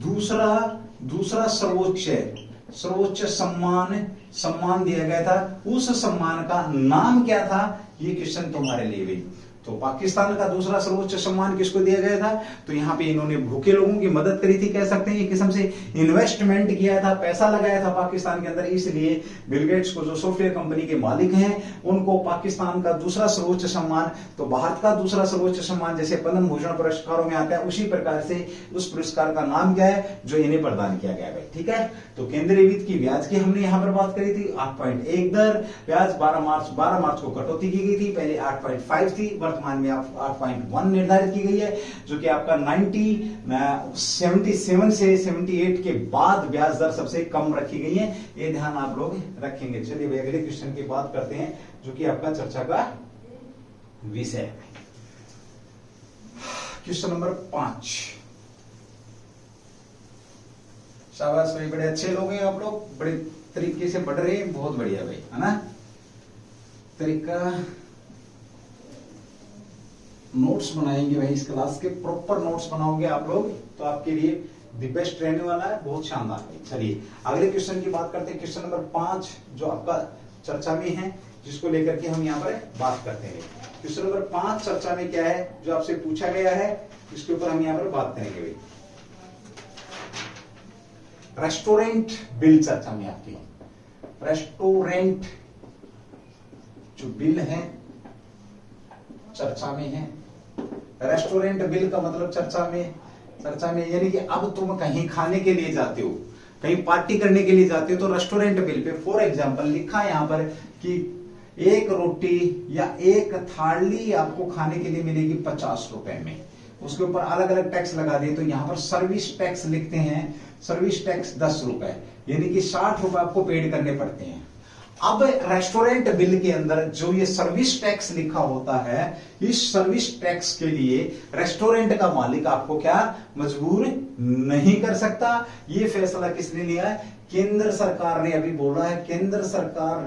Speaker 1: दूसरा सर्वोच्च सम्मान दिया गया था। उस सम्मान का नाम क्या था, ये क्वेश्चन तुम्हारे लिए भाई। तो पाकिस्तान का दूसरा सर्वोच्च सम्मान किसको दिया गया था, तो यहाँ पे इन्होंने भूखे लोगों की मदद करी थी, कह सकते हैं एक किस्म से इन्वेस्टमेंट किया था, पैसा लगाया था पाकिस्तान के अंदर। इसलिए बिल गेट्स को, जो सॉफ्टवेयर कंपनी के मालिक हैं, उनको पाकिस्तान का दूसरा सर्वोच्च सम्मान, तो भारत का दूसरा सर्वोच्च सम्मान जैसे पद्म भूषण पुरस्कारों में आता है, उसी प्रकार से उस पुरस्कार का नाम क्या है, जो इन्हें प्रदान किया गया है। ठीक है, तो केंद्रीय वित्त की ब्याज की हमने यहाँ पर बात करी थी, 8.1 दर, ब्याज 12 मार्च को कटौती की गई थी, पहले 8.5 थी, वर्तमान में 8.1 निर्धारित की गई है, जो कि आपका 77 से 78 के बाद ब्याज दर सबसे कम रखी गई है। ये ध्यान आप लोग रखेंगे। चलिए अगले क्वेश्चन की बात करते हैं, जो कि आपका चर्चा का विषय है। Question number 5। शाबाश भाई, बड़े अच्छे लोग हैं आप लोग, बड़े तरीके से पढ़ रहे हैं, बहुत बढ़िया भाई, है ना। तरीका नोट्स बनाएंगे भाई, इस क्लास के प्रॉपर नोट्स बनाओगे आप लोग तो आपके लिए द बेस्ट रहने वाला है, बहुत शानदार भाई। चलिए अगले क्वेश्चन की बात करते हैं, क्वेश्चन नंबर 5 जो आपका चर्चा में है, जिसको लेकर के हम यहाँ पर बात करते हैं। क्वेश्चन नंबर 5 चर्चा में क्या है, जो आपसे पूछा गया है, इसके ऊपर हम यहाँ पर बात करेंगे भाई। रेस्टोरेंट बिल चर्चा में आपकी, रेस्टोरेंट जो बिल है चर्चा में है। रेस्टोरेंट बिल का मतलब चर्चा में यानी कि अब तुम कहीं खाने के लिए जाते हो, कहीं पार्टी करने के लिए जाते हो, तो restaurant bill pay for example लिखा है यहाँ पर कि एक रोटी या एक थाली आपको खाने के लिए मिलेगी 50 रुपए में, उसके ऊपर अलग अलग टैक्स लगा दिए, तो यहाँ पर सर्विस टैक्स लिखते हैं, सर्विस टैक्स 10 रुपए, यानी कि 60 रुपए आपको पेड करने पड़ते हैं। अब रेस्टोरेंट बिल के अंदर जो ये सर्विस टैक्स लिखा होता है, इस सर्विस टैक्स के लिए रेस्टोरेंट का मालिक आपको क्या मजबूर नहीं कर सकता। ये फैसला किसने लिया है, केंद्र सरकार ने अभी बोला है, केंद्र सरकार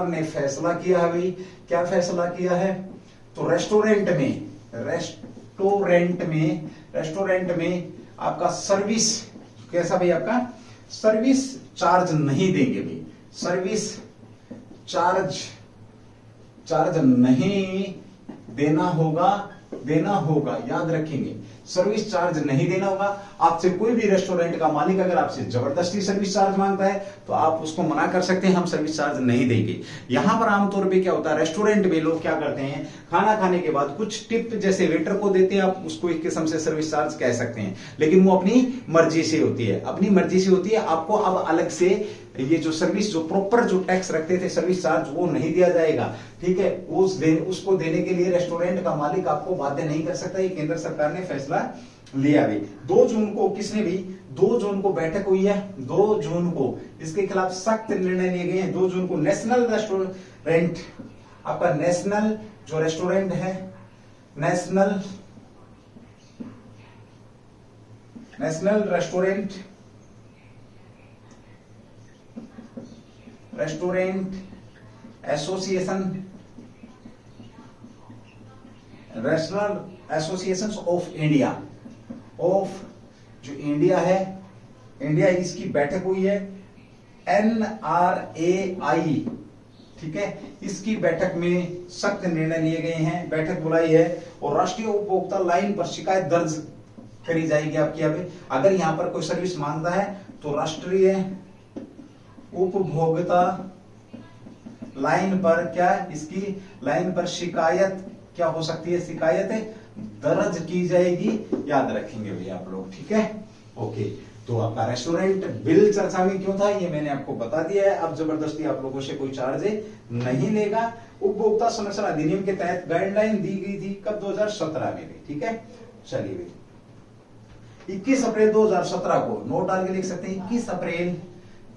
Speaker 1: ने फैसला किया है भाई। क्या फैसला किया है, तो रेस्टोरेंट में आपका सर्विस कैसा भाई, आपका सर्विस चार्ज नहीं देंगे भाई, सर्विस चार्ज नहीं देना होगा देना होगा, याद रखेंगे, सर्विस चार्ज नहीं देना होगा। आपसे कोई भी रेस्टोरेंट का मालिक अगर आपसे जबरदस्ती सर्विस चार्ज मांगता है तो आप उसको मना कर सकते हैं, हम सर्विस चार्ज नहीं देंगे। यहां पर आमतौर पे क्या होता है, रेस्टोरेंट में लोग क्या करते हैं, खाना खाने के बाद कुछ टिप जैसे वेटर को देते हैं, आप उसको एक किस्म से सर्विस चार्ज कह सकते हैं, लेकिन वो अपनी मर्जी से होती है, अपनी मर्जी से होती है। आपको अब अलग से ये जो सर्विस जो प्रॉपर जो टैक्स रखते थे सर्विस चार्ज, वो नहीं दिया जाएगा, ठीक है। उसको देने के लिए रेस्टोरेंट का मालिक आपको बाध्य नहीं कर सकता। ये केंद्र सरकार ने फैसला लिया भी। 2 जून को किसने भी 2 जून को बैठक हुई है, 2 जून को इसके खिलाफ सख्त निर्णय लिए गए हैं। 2 जून को नेशनल रेस्टोरेंट, आपका नेशनल जो रेस्टोरेंट है, national restaurant association, national association of India, जो इंडिया है, इंडिया, इसकी बैठक हुई है, NRAI, ठीक है। इसकी बैठक में सख्त निर्णय लिए गए हैं, बैठक बुलाई है और राष्ट्रीय उपभोक्ता लाइन पर शिकायत दर्ज करी जाएगी आपकी। यहाँ पे अगर यहाँ पर कोई सर्विस मांगता है तो राष्ट्रीय उपभोक्ता लाइन पर क्या, इसकी लाइन पर शिकायत क्या हो सकती है, शिकायत दर्ज की जाएगी, याद रखेंगे भैया आप लोग, ठीक है। ओके, तो आपका रेस्टोरेंट बिल चर्चा में क्यों था ये मैंने आपको बता दिया है। अब जबरदस्ती आप लोगों से कोई चार्ज नहीं लेगा। उपभोक्ता संरक्षण अधिनियम के तहत गाइडलाइन दी गई थी, कब, 2017 में भी, ठीक है। चलिए भाई 21 अप्रैल 2017 को नोट डाल के लिख सकते हैं, 21 अप्रैल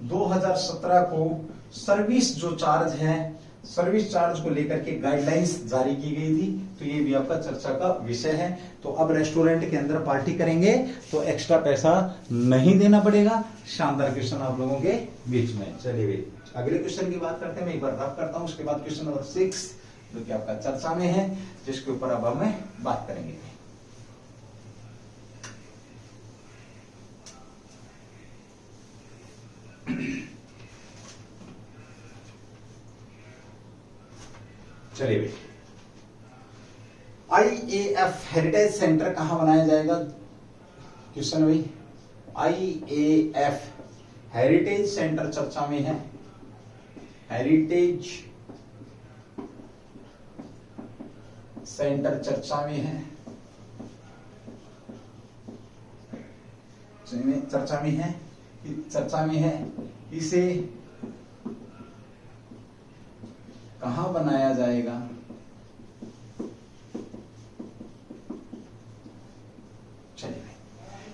Speaker 1: 2017 को सर्विस जो चार्ज है, सर्विस चार्ज को लेकर के गाइडलाइंस जारी की गई थी, तो ये भी आपका चर्चा का विषय है। तो अब रेस्टोरेंट के अंदर पार्टी करेंगे तो एक्स्ट्रा पैसा नहीं देना पड़ेगा। शानदार क्वेश्चन आप लोगों के बीच में। चलिए भाई अगले क्वेश्चन की बात करते हैं, मैं एक बार रफ करता हूं, उसके बाद क्वेश्चन नंबर 6 जो कि आपका चर्चा में है, जिसके ऊपर अब हम बात करेंगे। चलिए भाई, IAF हेरिटेज सेंटर कहां बनाया जाएगा, क्वेश्चन भाई। IAF हेरिटेज सेंटर चर्चा में है, हेरिटेज सेंटर चर्चा में है, चर्चा में है, इसे कहां बनाया जाएगा, चलिए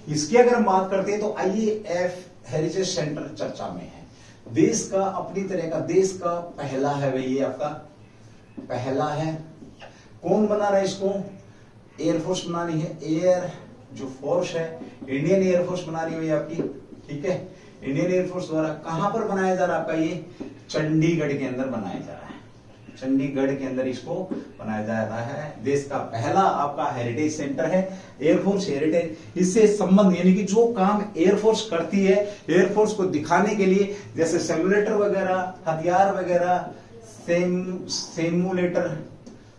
Speaker 1: इसकी अगर हम बात करते हैं तो IAF हेरिटेज सेंटर चर्चा में है। देश का अपनी तरह का, देश का पहला है भाई, ये आपका पहला है। कौन बना रहा है इसको, एयरफोर्स बना रही है, एयर जो फोर्स है, इंडियन एयरफोर्स बना रही है आपकी, ठीक है। इंडियन एयरफोर्स द्वारा कहां पर बनाया जा रहा है आपका, ये चंडीगढ़ के अंदर बनाया जा रहा है, चंडीगढ़ के अंदर इसको बनाया जा रहा है। देश का पहला आपका हेरिटेज सेंटर है, एयरफोर्स हेरिटेज। इससे संबंध यानी कि जो काम एयरफोर्स करती है, एयरफोर्स को दिखाने के लिए, जैसे सिमुलेटर वगैरह, हथियार वगैरह,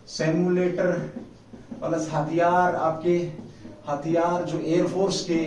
Speaker 1: सेमुलेटर प्लस हथियार, आपके हथियार जो एयरफोर्स के,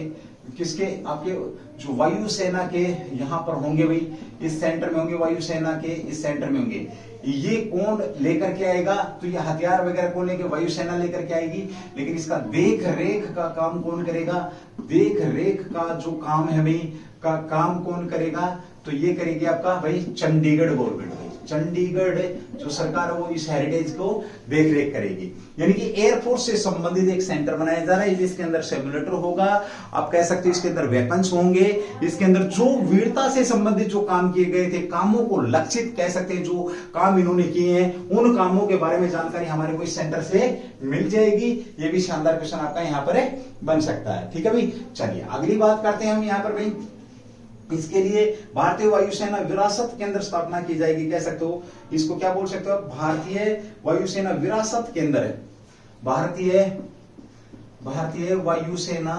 Speaker 1: किसके, आपके जो वायुसेना के यहां पर होंगे भाई, इस सेंटर में होंगे, वायुसेना के इस सेंटर में होंगे। ये कौन लेकर के आएगा, तो ये हथियार वगैरह कौन लेके, वायुसेना लेकर के आएगी, लेकिन इसका देख रेख का काम कौन करेगा, देख रेख का जो काम है भाई, का काम कौन करेगा, तो ये करेगी आपका भाई चंडीगढ़ गवर्नमेंट, चंडीगढ़ जो सरकार है वो इस हेरिटेज को देख रेख करेगी। यानी कि एयरफोर्स से संबंधित एक सेंटर बनाया जा रहा है, जिसके अंदर सिमुलेटर होगा, आप कह सकते हो इसके अंदर वेपन्स होंगे, इसके अंदर जो वीरता से संबंधित जो काम किए गए थे, कामों को लक्षित कह सकते हैं, जो काम इन्होंने किए हैं उन कामों के बारे में जानकारी हमारे को इस सेंटर से मिल जाएगी। ये भी शानदार क्वेश्चन आपका यहाँ पर बन सकता है, ठीक है भाई। चलिए अगली बात करते हैं हम यहाँ पर भाई, इसके लिए भारतीय वायुसेना विरासत केंद्र स्थापना की जाएगी, कह सकते हो इसको क्या बोल सकते हो, भारतीय वायुसेना विरासत केंद्र है, भारतीय वायुसेना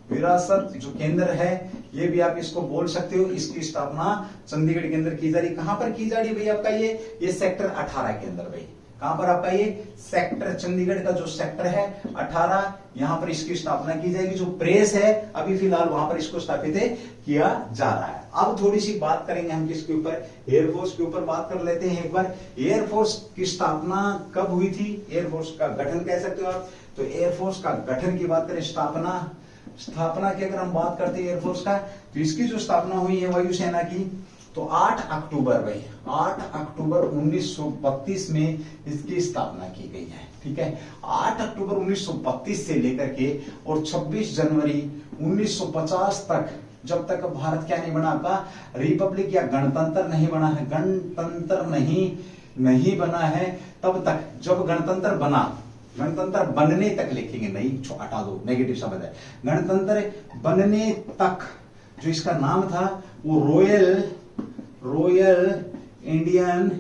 Speaker 1: विरासत जो केंद्र है, ये भी आप इसको बोल सकते हो। इसकी स्थापना चंडीगढ़ के अंदर की जा रही, कहां पर की जा रही भाई आपका, ये सेक्टर 18 के अंदर भाई, कहां पर आपका ये सेक्टर चंडीगढ़ का जो सेक्टर है 18, यहां पर इसकी स्थापना की जाएगी। जो प्रेस है अभी फिलहाल वहां पर इसको स्थापित किया जा रहा है। अब थोड़ी सी बात करेंगे हम किसके ऊपर, एयरफोर्स के ऊपर बात कर लेते हैं एक बार। एयरफोर्स की स्थापना कब हुई थी, एयरफोर्स का गठन कह सकते हो आप। तो एयरफोर्स का गठन की बात करें, स्थापना की अगर हम बात करते हैं एयरफोर्स का, तो इसकी जो स्थापना हुई है वायुसेना की, तो 8 अक्टूबर भाई 8 अक्टूबर 1932 में इसकी स्थापना की गई है। ठीक है, 8 अक्टूबर 1932 से लेकर के और 26 जनवरी 1950 तक, जब तक भारत क्या नहीं बना आपका, रिपब्लिक या गणतंत्र नहीं बना है, गणतंत्र नहीं बना है, तब तक जब गणतंत्र बना, गणतंत्र बनने तक लिखेंगे, नहीं हटा दो, नेगेटिव शब्द है, गणतंत्र बनने तक जो इसका नाम था वो रॉयल इंडियन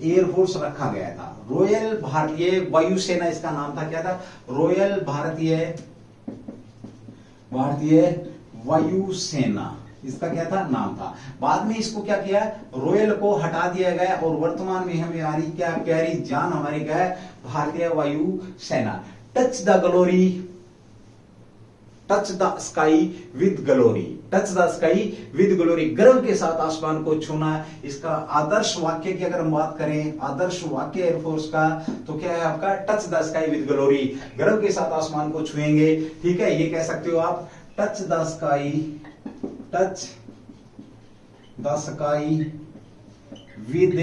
Speaker 1: एयरफोर्स रखा गया था। रॉयल भारतीय वायुसेना इसका नाम था, क्या था, रॉयल भारतीय वायुसेना इसका क्या था, नाम था। बाद में इसको क्या किया, रॉयल को हटा दिया गया और वर्तमान में हमारी क्या प्यारी जान हमारी क्या है, भारतीय वायुसेना। Touch the glory, touch the sky with glory, touch the sky with glory, गर्व के साथ आसमान को छूना। इसका आदर्श वाक्य की अगर हम बात करें, आदर्श वाक्य एयरफोर्स का, तो क्या है आपका, touch the sky with glory, गर्व के साथ आसमान को छुएंगे। ठीक है, ये कह सकते हो आप, touch the sky with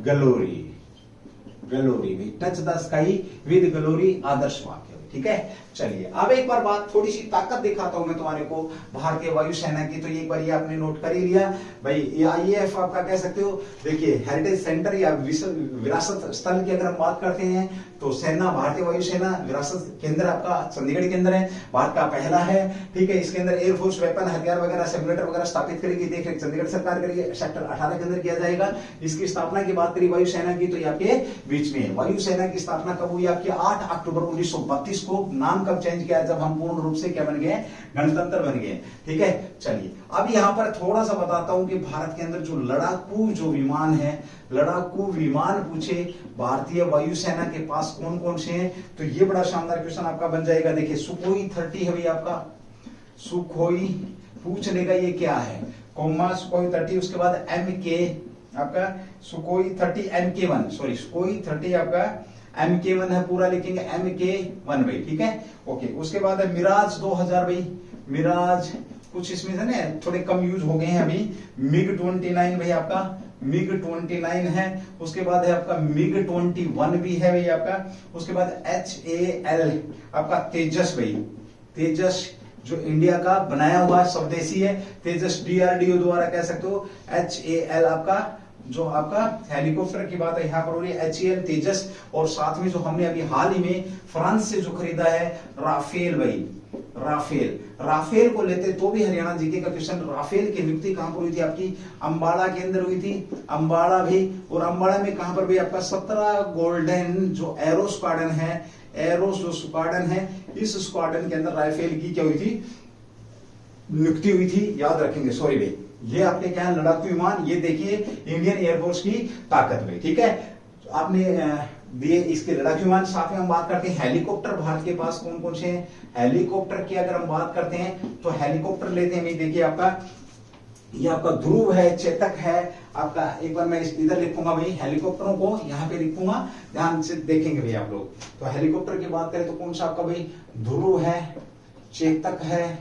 Speaker 1: glory, भी touch the sky with glory आदर्श वाक्य। ठीक है, चलिए अब एक बार बात, थोड़ी सी ताकत दिखाता हूं मैं तुम्हारे को भारतीय वायुसेना की। तो एक बार ये आपने नोट कर ही लिया भाई, ये आईएएफ आपका कह सकते हो। देखिए हेरिटेज सेंटर या विरासत स्थल की अगर हम बात करते हैं, तो सेना, भारतीय वायुसेना विरासत केंद्र आपका चंडीगढ़ के अंदर है, भारत का पहला है। ठीक है, इसके अंदर एयरफोर्स वेपन हथियार वगैरह सिमुलेटर वगैरह स्थापित करेगी, देख रेख चंडीगढ़ सरकार करेगी, सेक्टर 18 के अंदर किया जाएगा। इसकी स्थापना की बात करी वायुसेना की, तो ये आपके बीच में है। वायुसेना की स्थापना कब हुई आपकी, 8 अक्टूबर 1932 को। नाम कब चेंज किया, जब हम पूर्ण रूप से क्या बन गए, गणतंत्र बन गए। ठीक है, चलिए अब यहां पर थोड़ा सा बताता हूं कि भारत के अंदर जो लड़ाकू जो विमान है, लड़ाकू विमान पूछे भारतीय वायुसेना के पास कौन कौन से हैं, तो ये बड़ा शानदार क्वेश्चन आपका बन जाएगा। देखिए सुखोई 30 है भाई आपका, सुखोई पूछ लेगा ये क्या है, कोमा सुखोई 30, उसके बाद MK आपका सुखोई 30 MK1, सॉरी सुखोई 30 आपका MK1 है, पूरा लिखेंगे MK1 भाई। ठीक है, ओके। उसके बाद है मिराज 2000 भाई, मिराज कुछ इसमें से ना थोड़े कम यूज हो गए हैं अभी। MiG-29 भाई आपका, MiG-29 है। उसके बाद है आपका MiG-21 भी है भाई आपका। उसके बाद HAL आपका तेजस भाई, तेजस जो इंडिया का बनाया हुआ स्वदेशी है, तेजस DRDO द्वारा कह सकते हो। HAL आपका जो आपका हेलीकॉप्टर की बात है यहाँ पर हो रही है, HAL तेजस। और साथ में जो हमने अभी हाल ही में फ्रांस से जो खरीदा है राफेल भाई, राफेल को लेते तो भी हरियाणा जीके का क्वेश्चन। राफेल की नियुक्ति कहां पर हुई थी आपकी, अंबाला के अंदर हुई थी, अंबाला भी। और अंबाला में कहां पर भी आपका 17 गोल्डन जो एरो स्क्वाड्रन है, एरोस जो स्क्वाड्रन है, इस स्क्वाड्रन के अंदर राफेल की क्या हुई थी, नियुक्ति हुई थी। याद रखेंगे, सॉरी भाई, ये आपके क्या है लड़ाकू विमान। ये देखिए इंडियन एयरफोर्स की ताकत में। ठीक है, आपने दिए इसके लड़ाकू विमान। साथ में हम बात करते हैं हेलीकॉप्टर, भारत के पास कौन कौन से हैं। हेलीकॉप्टर की अगर हम बात करते हैं तो हेलीकॉप्टर लेते हैं, देखिए आपका ये आपका ध्रुव है, चेतक है आपका। एक बार मैं इधर लिखूंगा भाई, हेलीकॉप्टरों को यहाँ पे लिखूंगा, ध्यान से देखेंगे भाई आप लोग। तो हेलीकॉप्टर की बात करें तो कौन सा आपका भाई, ध्रुव है, चेतक है,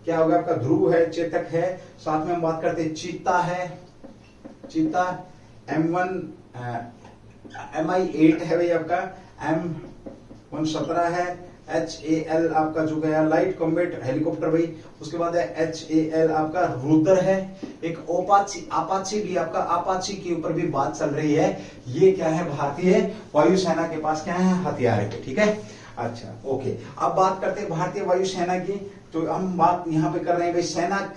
Speaker 1: क्या होगा आपका, ध्रुव है, चेतक है। साथ में हम बात करते हैं चीता है, चीता MI8 है भाई आपका, M117 है। HAL आपका जो गया लाइट कॉम्बैट हेलीकॉप्टर भाई। उसके बाद है HAL आपका रुद्र है। एक अपाची भी आपका, अपाची के ऊपर भी बात चल रही है। ये क्या है, भारतीय वायुसेना के पास क्या है, हथियार है। ठीक है, अच्छा ओके। अब बात करते हैं भारतीय वायुसेना की। तो हम बात यहाँ पे कर रहे हैं भाई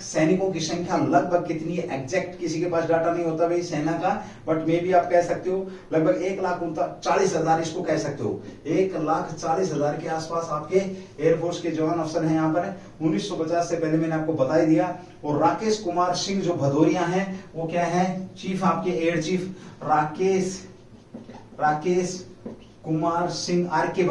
Speaker 1: सैनिकों की संख्या लगभग कितनी है, एग्जैक्ट किसी के पास डाटा नहीं होता भाई सेना का, बट मे भी आप कह सकते हो लगभग 1,40,000 इसको कह सकते हो। 1,40,000 के आसपास आपके एयरफोर्स के जवान अफसर हैं यहाँ पर। 1950 से पहले मैंने आपको बता ही दिया। और राकेश कुमार सिंह जो भदौरिया हैं वो क्या है, चीफ आपके एयर चीफ राकेश कुमार सिंह, आर के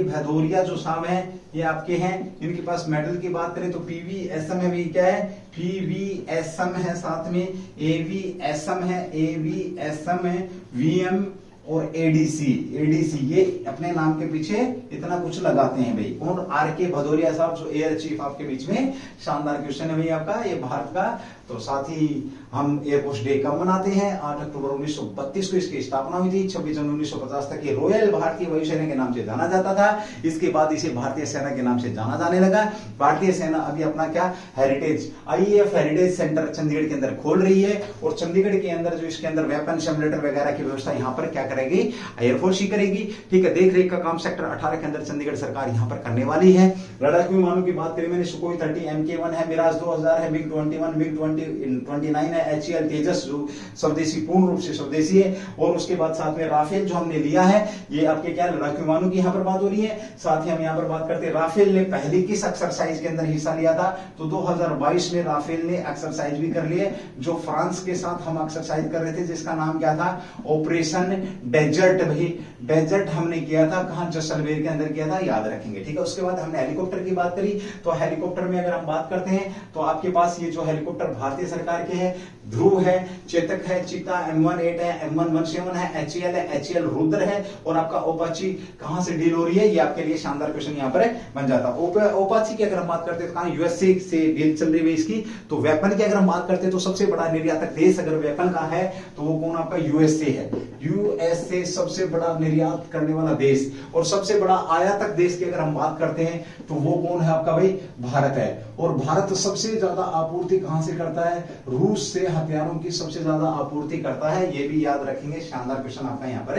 Speaker 1: भदौरिया जो साहब हैं ये आपके हैं। इनके पास मेडल की बात करें तो पीवीएसएम है, भी क्या है पीवीएसएम है, साथ में एवीएसएम है, वीएम और एडीसी ये अपने नाम के पीछे इतना कुछ लगाते हैं भाई। कौन? आर के भदौरिया साहब, जो एयर चीफ आपके बीच में। शानदार क्वेश्चन है भाई आपका, ये भारत का। तो साथ ही हम एयरफोर्स डे कब मनाते हैं? 8 अक्टूबर 1932 को इसकी स्थापना हुई थी। 26 जनवरी 1950 तक ये रॉयल भारतीय वायुसेना के नाम से जाना जाता था। इसके बाद इसे भारतीय सेना के नाम से जाना जाने लगा। भारतीय सेना अभी अपना क्या heritage IAF heritage centre Chandigarh के अंदर खोल रही है, और चंडीगढ़ के अंदर जो इसके अंदर वेपन सिमुलेटर वगैरह की व्यवस्था यहाँ पर क्या करेगी? एयरफोर्स ही करेगी। ठीक है, देख रेख का काम सेक्टर 18 के अंदर चंडीगढ़ सरकार यहाँ पर करने वाली है। लड़ाकू विमानों की बात करें मैंने, सुखोई 30 MK1 है, मिराज 2000 है, मिग 21, मिग 29 है, HAL तेजस जो स्वदेशी, पूर्ण रूप से स्वदेशी है। और उसके बाद साथ में राफेल जो हमने लिया है, ये आपके क्या लड़ाकू विमानों की यहाँ पर बात हो रही है। साथ ही हम यहाँ पर बात करते हैं राफेल ने पहले किस एक्सरसाइज के अंदर हिस्सा लिया था? तो 2022 में राफेल ने एक्सरसाइज भी कर लिए, जो फ्रांस के साथ हम एक्सरसाइज कर रहे थे, जिसका नाम क्या था? Operation desert. भाई डेजर्ट हमने किया था कहां? जैसलमेर के अंदर किया था, याद रखेंगे। ठीक है, उसके बाद हमने हेलीकॉप्टर की बात करी। तो हेलीकॉप्टर में अगर हम बात करते हैं तो आपके पास ये जो हेलीकॉप्टर भारतीय सरकार के हैं, ध्रुव है, चेतक है, चीता, M18 है, M117 है, HAL है, HAL रुद्र है, और आपका ओपाची कहां से डील हो रही है? ये आपके लिए शानदार क्वेश्चन यहाँ पर बन जाता है। ओपाची की अगर हम बात करते हैं तो कहां? यूएसए से डील चल रही है इसकी। तो वेपन की अगर हम बात करते हैं तो सबसे बड़ा निर्यातक देश अगर वेपन का है तो वो कौन? आपका यूएसए है। यूएसए सबसे बड़ा निर्यात करने वाला देश। और सबसे बड़ा आयातक देश की अगर हम बात करते हैं तो वो कौन है आपका? भाई भारत है। और भारत सबसे ज्यादा आपूर्ति कहां से करता है? रूस से हथियारों की सबसे ज्यादा आपूर्ति करता है। ये भी याद रखेंगे, शानदार क्वेश्चन आपका यहाँ पर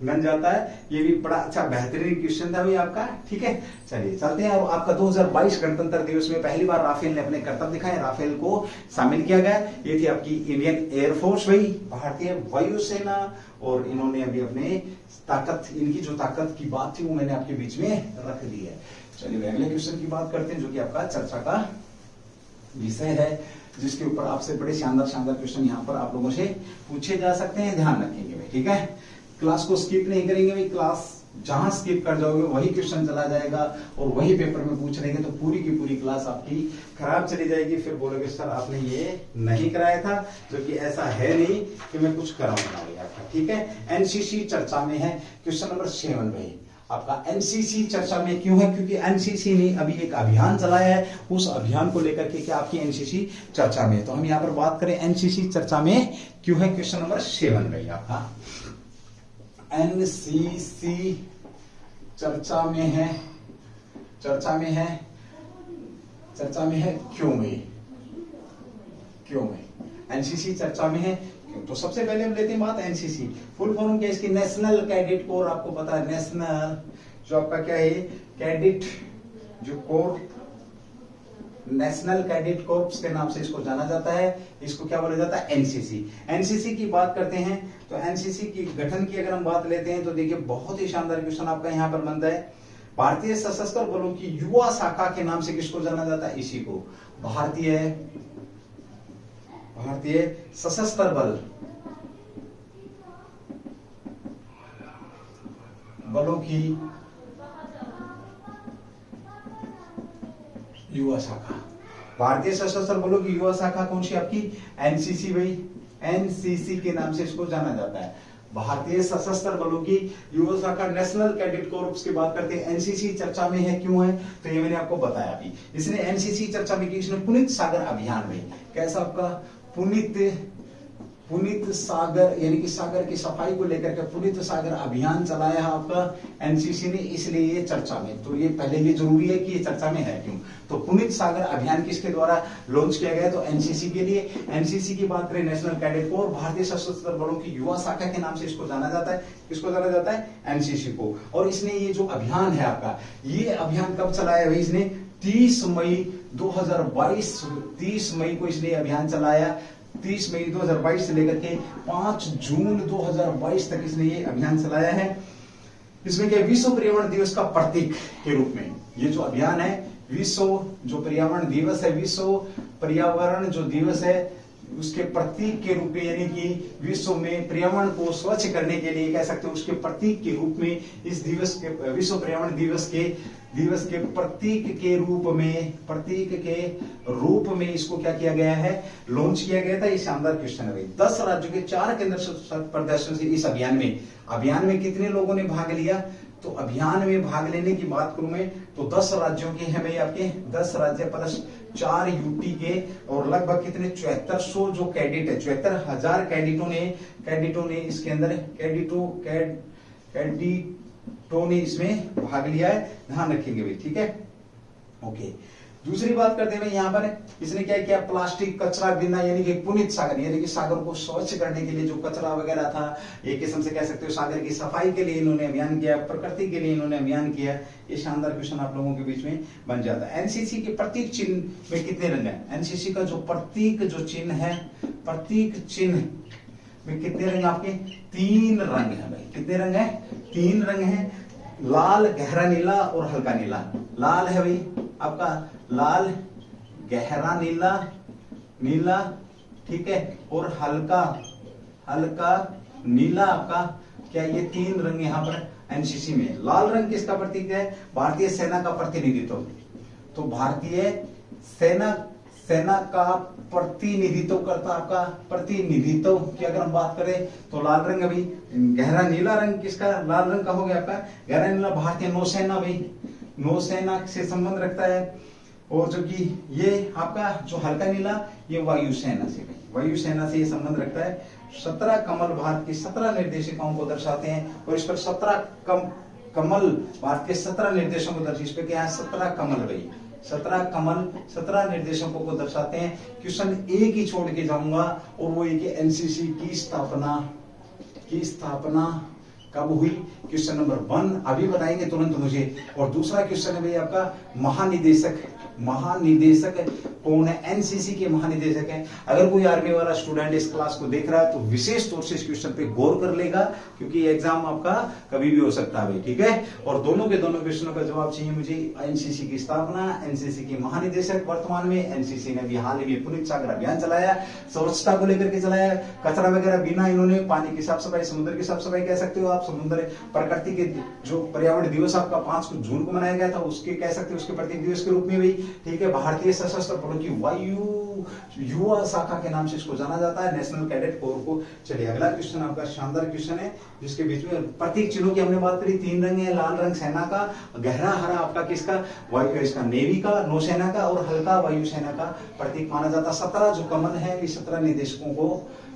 Speaker 1: बन जाता है। ये भी बड़ा अच्छा बेहतरीन क्वेश्चन था भाई आपका। ठीक है, चलिए चलते हैं। और आपका 2022 गणतंत्र दिवस में पहली बार राफेल ने अपने करतब दिखाए, राफेल को शामिल किया गया। ये थी आपकी इंडियन एयरफोर्स भाई, भारतीय वायुसेना। और इन्होंने अभी अपने ताकत, इनकी जो ताकत की बात थी वो मैंने आपके बीच में रख दी है। चलिए अगले क्वेश्चन की बात करते हैं, जो कि आपका चर्चा का विषय है, जिसके ऊपर आपसे बड़े शानदार क्वेश्चन यहाँ पर आप लोगों से पूछे जा सकते हैं। ध्यान रखेंगे भाई, ठीक है। क्लास को स्किप नहीं करेंगे भाई, क्लास जहां स्किप कर जाओगे वही क्वेश्चन चला जाएगा और वही पेपर में पूछ लेंगे, तो पूरी की पूरी क्लास आपकी खराब चली जाएगी। फिर बोलोगे सर आपने ये नहीं कराया था, जो कि ऐसा है नहीं कि मैं कुछ कराऊंगा आपका। ठीक है, एनसीसी चर्चा में है, क्वेश्चन नंबर 7 भाई आपका। एनसीसी चर्चा में क्यों है? क्योंकि एनसीसी ने अभी एक अभियान चलाया है, उस अभियान को लेकर के क्या आपकी एनसीसी चर्चा में। तो हम यहाँ पर बात करें एनसीसी चर्चा में क्यों है, क्वेश्चन नंबर 7 भाई आपका। एनसीसी चर्चा में है क्यों में? एनसीसी चर्चा में है क्यों? तो सबसे पहले हम लेते हैं बात एनसीसी। फुल फॉर्म क्या है इसकी? National cadet corps. आपको पता है नेशनल जो आपका क्या है, कैडेट जो कोर, नेशनल कैडेट कोर्प्स के नाम से इसको जाना जाता है। इसको क्या बोला जाता है? एनसीसी। एनसीसी की बात करते हैं तो एनसीसी की गठन की अगर हम बात लेते हैं तो देखिए बहुत ही शानदार क्वेश्चन आपका यहाँ पर बनता है। भारतीय सशस्त्र बलों की युवा शाखा के नाम से किसको जाना जाता है? इसी को भारतीय सशस्त्र बलों की युवा शाखा। भारतीय सशस्त्र बलों की युवा शाखा कौन सी आपकी? एनसीसी भाई, एनसीसी के नाम से इसको जाना जाता है। भारतीय सशस्त्र बलों की युवा शाखा नेशनल कैडेट कोर्प्स की बात करते हैं। एनसीसी चर्चा में है क्यों है? तो ये मैंने आपको बताया अभी। इसने एनसीसी चर्चा में की, इसने पुनीत सागर अभियान में, कैसा आपका पुनीत सागर यानी कि सागर की सफाई को लेकर के पुनीत सागर अभियान चलाया है आपका एनसीसी ने, इसलिए ये चर्चा में। तो ये पहले भी जरूरी है कि ये चर्चा में है क्यों। तो पुनीत सागर अभियान किसके द्वारा लॉन्च किया गया? तो एनसीसी के लिए। एनसीसी की बात करें, नेशनल कैडेट कोर, भारतीय सशस्त्र बलों की युवा शाखा के नाम से इसको जाना जाता है। किसको जाना जाता है? एनसीसी को। और इसने ये जो अभियान है आपका, ये अभियान कब चलाया भाई? इसने 30 मई 2022, 30 मई को इसने अभियान चलाया। 30 मई 2022 से लेकर के 5 जून 2022 तक इसने ये अभियान चलाया है। इसमें क्या विश्व पर्यावरण दिवस का प्रतीक के रूप में ये जो अभियान है, विश्व जो पर्यावरण दिवस है, विश्व पर्यावरण जो दिवस है, उसके प्रतीक के रूप में, यानी कि विश्व में पर्यावरण को स्वच्छ करने के लिए कह सकते हो उसके प्रतीक के रूप में इस दिवस के, विश्व पर्यावरण दिवस के प्रतीक के रूप में इसको क्या किया गया है, लॉन्च किया गया था। ये शानदार क्वेश्चन है भाई। 10 राज्यों के 4 केंद्र शासित प्रदेशों से इस अभियान में कितने लोगों ने भाग लिया? तो अभियान में भाग लेने की बात करूं मैं तो 10 राज्यों के हैं भाई, आपके 10 राज्य प्लस 4 यूटी के, और लगभग कितने 7400 जो कैडेट है, 74,000 कैडेटों ने इसके अंदर कैडेटों ने इसमें भाग लिया है। ध्यान रखेंगे भाई, ठीक है, ओके। दूसरी बात करते हैं यहाँ पर इसने क्या किया, प्लास्टिक कचरा गिरना, यानी कि पुनीत सागर, यानी कि सागर को स्वच्छ करने के लिए जो कचरा वगैरह था, एक किस्म से कह सकते हो सागर की सफाई के लिए इन्होंने अभियान किया, प्रकृति के लिए इन्होंने अभियान किया। ये शानदार क्वेश्चन आप लोगों के बीच में बन जाता है। एनसीसी के प्रतीक चिन्ह में कितने रंग है? एनसीसी का जो प्रतीक जो चिन्ह है, प्रतीक चिन्ह में कितने रंग आपके? 3 रंग है भाई। कितने रंग है? 3 रंग है, लाल, गहरा नीला और हल्का नीला। लाल है भाई आपका, लाल, गहरा नीला, ठीक है, और हल्का नीला आपका, क्या ये 3 रंग यहाँ पर एनसीसी में। लाल रंग किसका प्रतीक है? भारतीय सेना का प्रतिनिधित्व। तो भारतीय सेना का प्रतिनिधित्व करता, आपका प्रतिनिधित्व की अगर हम बात करें तो लाल रंग है भाई। गहरा नीला रंग किसका? लाल रंग का हो गया आपका गहरा नीला, भारतीय नौसेना भाई, नौसेना से संबंध रखता है। और जो कि ये आपका जो हल्का नीला, ये वायुसेना से, वायुसेना से ये संबंध रखता है। 17 कमल भारत की 17 निर्देशिकाओं को दर्शाते हैं, और इस पर 17 कमल भारत के 17 निर्देशों को दर्शाते हैं। इस पे क्या है? 17 कमल भाई, 17 कमल 17 निर्देशकों को दर्शाते हैं। क्वेश्चन एक ही छोड़ के जाऊंगा, और वो ये कि एनसीसी की स्थापना कब हुई? क्वेश्चन नंबर 1 अभी बताएंगे तुरंत मुझे। और दूसरा क्वेश्चन है भाई आपका महानिदेशक कौन है? एनसीसी के महानिदेशक हैं। अगर कोई आर्मी वाला स्टूडेंट इस क्लास को देख रहा है तो विशेष तौर से इस क्वेश्चन पे गौर कर लेगा, क्योंकि एग्जाम आपका कभी भी हो सकता है भाई, ठीक है। और दोनों के दोनों क्वेश्चनों का जवाब चाहिए मुझे। एनसीसी की स्थापना, एनसीसी के महानिदेशक वर्तमान में, एनसीसी ने भी हाल ही में पुनीत सागर अभियान चलाया, स्वच्छता को लेकर के चलाया, कचरा वगैरह बिना इन्होंने, पानी की साफ सफाई, समुद्र की साफ सफाई कह सकते हो आप, समुद्र प्रकृति के जो पर्यावरण दिवस आपका 5 जून को मनाया गया था, उसके कह सकते हो उसके प्रतीक दिवस के रूप में भी, ठीक है। भारतीय सशस्त्र बलों की वायु युवा शाखा के नाम से इसको जाना जाता है, नेशनल कैडेट कोर को। चलिए अगला क्वेश्चन आपका शानदार क्वेश्चन है, जिसके बीच में प्रतीक चिन्हों की हमने बात करी। 3 रंग है, लाल रंग सेना का, गहरा हरा आपका किसका? वायु, इसका नेवी का, नौसेना का, और हल्का वायुसेना का प्रतीक माना जाता है। 17 जो कमल है, ये 17 निर्देशकों को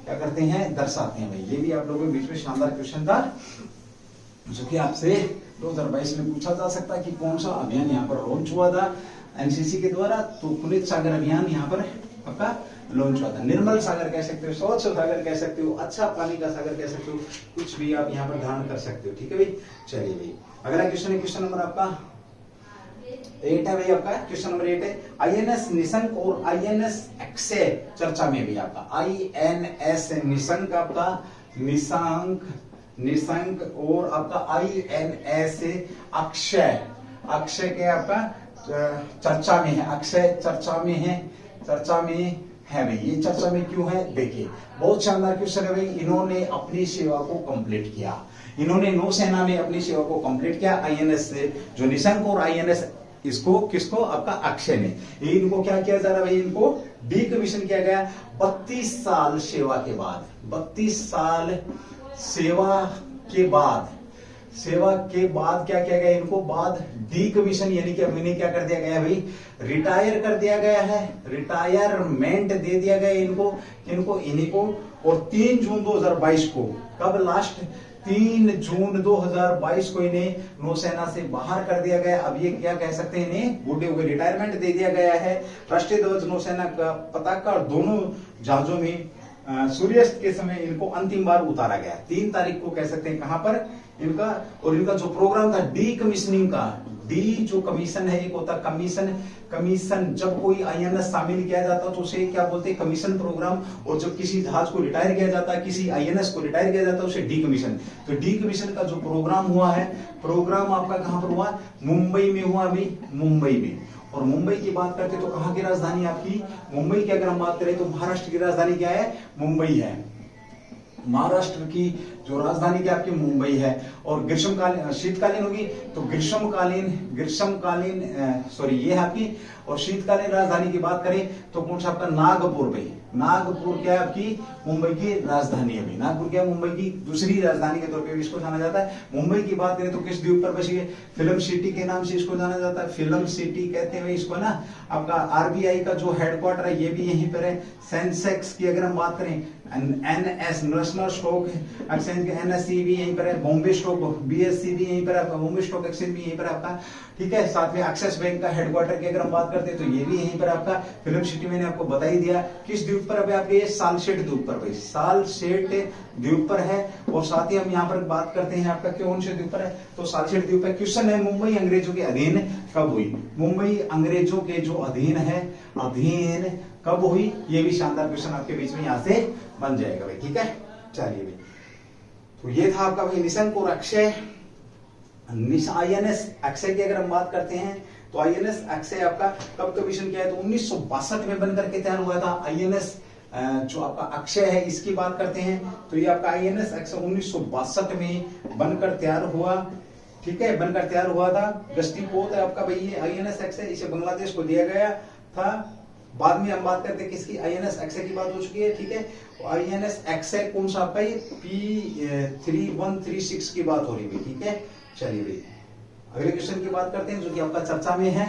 Speaker 1: क्या करते हैं? दर्शाते हैं। ये भी आप लोगों के बीच में शानदार क्वेश्चन था, जो कि आपसे 2022 में पूछा जा सकता है कि कौन सा अभियान यहाँ पर लॉन्च हुआ था एनसीसी के द्वारा। तो पुनीत सागर अभियान यहाँ पर आपका लॉन्च हुआ था। निर्मल सागर कह सकते हो, स्वच्छ सागर कह सकते हो, अच्छा पानी का सागर कह सकते हो, कुछ भी आप यहाँ पर धारण कर सकते हो, ठीक है भाई। चलिए भाई अगला क्वेश्चन है, क्वेश्चन नंबर आपका 8 है भाई। आपका क्वेश्चन नंबर 8 है, आईएनएस निशंक और आईएनएस अक्षय चर्चा में भी आपका। आईएनएस निशंक आपका, निशंक और आपका आईएनएस अक्षय के आपका चर्चा में है, अक्षय चर्चा में है भाई। ये चर्चा में क्यों है? देखिए बहुत शानदार क्वेश्चन है भाई। इन्होंने अपनी सेवा को कंप्लीट किया, इन्होंने नौसेना में अपनी सेवा को कंप्लीट किया। आईएनएस से जो निशंक और आईएनएस, इसको किसको? आपका अक्षय में। इनको क्या किया जा रहा है भाई? इनको डीकमीशन किया गया 32 साल सेवा के बाद। 32 साल सेवा के बाद क्या किया गया? इनको बाद डीकमीशन, यानी कि अब इन्हें क्या कर दिया गया भाई? रिटायर कर दिया गया है, रिटायरमेंट दे दिया गया इनको। और 3 जून 2022 को, कब? लास्ट 3 जून 2022 को इन्हें नौसेना से बाहर कर दिया गया। अब ये क्या कह सकते हैं? इन्हें बूढ़े हुए रिटायरमेंट दे दिया गया है। राष्ट्रीय ध्वज, नौसेना का पताका और दोनों जहाजों में सूर्यास्त के समय इनको अंतिम बार उतारा गया। 3 तारीख को कह सकते हैं, कहां पर? इनका, और इनका जो प्रोग्राम था डीकमीशनिंग का, डी जो कमीशन है, एक होता कमीशन, जब कोई आईएनएस शामिल किया जाता तो उसे क्या बोलते हैं? Commission programme. और जब किसी जहाज को रिटायर किया जाता है, किसी आईएनएस को रिटायर किया जाता है, उसे डीकमीशन। तो डीकमीशन का जो प्रोग्राम हुआ है, प्रोग्राम आपका कहां पर हुआ? मुंबई में हुआ अभी, मुंबई में। और मुंबई की बात करते तो कहाँ की राजधानी आपकी? मुंबई की अगर हम बात करें तो महाराष्ट्र की राजधानी क्या है? मुंबई है। महाराष्ट्र की जो राजधानी की आपकी मुंबई है। और ग्रीष्मकालीन शीतकालीन होगी तो ग्रीष्मकालीन सॉरी ये है आपकी। और शीतकालीन राजधानी की बात करें तो कौन सा आपका? नागपुर भाई। नागपुर क्या है आपकी? मुंबई की राजधानी है भाई। नागपुर क्या है? मुंबई की दूसरी राजधानी के तौर पे इसको जाना जाता है। मुंबई की बात करें तो किस द्वीप पर बसी है? फिल्म सिटी के नाम से इसको जाना जाता है। फिल्म सिटी कहते हैं इसको ना। आपका आरबीआई का जो हेडक्वार्टर है ये भी यहीं पर है। सेंसेक्स की अगर हम बात करें, एनएस नेशनल स्टॉक एक्सचेंज के एनएससी भी यहीं पर है। बॉम्बे स्टॉक बीएससी भी यहीं पर है। बॉम्बे स्टॉक एक्सचेंज भी यहीं पर आपका, ठीक है। साथ में एक्सिस बैंक का हेडक्वार्टर की अगर हम बात करते हैं तो ये भी यहीं पर आपका। फिल्म सिटी मैंने आपको बता ही दिया। किस द्वीप पर है आपके? सालसेट द्वीप पर भाई। सालसेट द्वीप पर है। और साथ ही हम यहाँ पर बात करते हैं आपका कौन से द्वीप पर है? तो सालसेट द्वीप पर। क्वेश्चन है मुंबई अंग्रेजों के अधीन कब हुई? मुंबई अंग्रेजों के जो अधीन है, अधीन कब हुई? ये भी शानदार क्वेश्चन आपके बीच में यहाँ से बन जाएगा भाई, ठीक है। चलिए भाई, तो ये था आपका भाई निशंक और अक्षय। आईएनएस अक्षय की अगर हम बात करते हैं तो आईएनएस अक्षय आपका कब कमीशन किया है? तो 1962 में बनकर के तैयार हुआ था। आईएनएस जो आपका अक्षय है इसकी बात करते हैं तो ये आपका आईएनएस अक्षय 1962 में बनकर तैयार हुआ, ठीक है। बनकर तैयार हुआ था। गश्ती पोत है आपका भाई ये आईएनएस अक्षय। इसे बांग्लादेश को दिया गया था। बाद में हम बात करते हैं किसकी? आईएनएस अक्षय की बात हो चुकी है, ठीक है। आईएनएस अक्षय कौन सा आपका? P3136 की बात हो रही है, ठीक है। चलिए भाई अगले क्वेश्चन की बात करते हैं जो कि आपका चर्चा में है,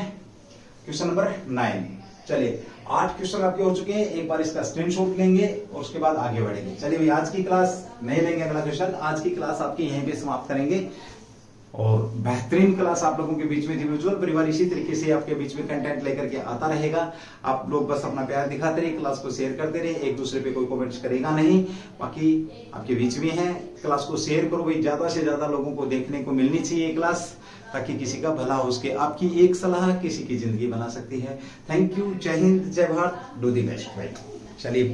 Speaker 1: क्वेश्चन नंबर 9। चलिए 8 क्वेश्चन आपके हो चुके हैं। एक बार इसका स्क्रीनशॉट लेंगे और उसके बाद आगे बढ़ेंगे। चलिए भाई आज की क्लास नहीं लेंगे अगला क्वेश्चन। आज की क्लास आपकी यहीं पे समाप्त करेंगे। और बेहतरीन क्लास आप लोगों के बीच में इंडिविजुअल परिवार इसी तरीके से आपके बीच में कंटेंट लेकर के आता रहेगा। आप लोग बस अपना प्यार दिखाते रहे, क्लास को शेयर करते रहे। एक दूसरे पे कोई कमेंट्स करेगा नहीं, बाकी आपके बीच में है। क्लास को शेयर करो भाई, ज्यादा से ज्यादा लोगों को देखने को मिलनी चाहिए क्लास, ताकि किसी का भला हो उसके। आपकी एक सलाह किसी की जिंदगी बना सकती है। Thank you. जय हिंद, जय भारत, डू दी बेस्ट भाई। चलिए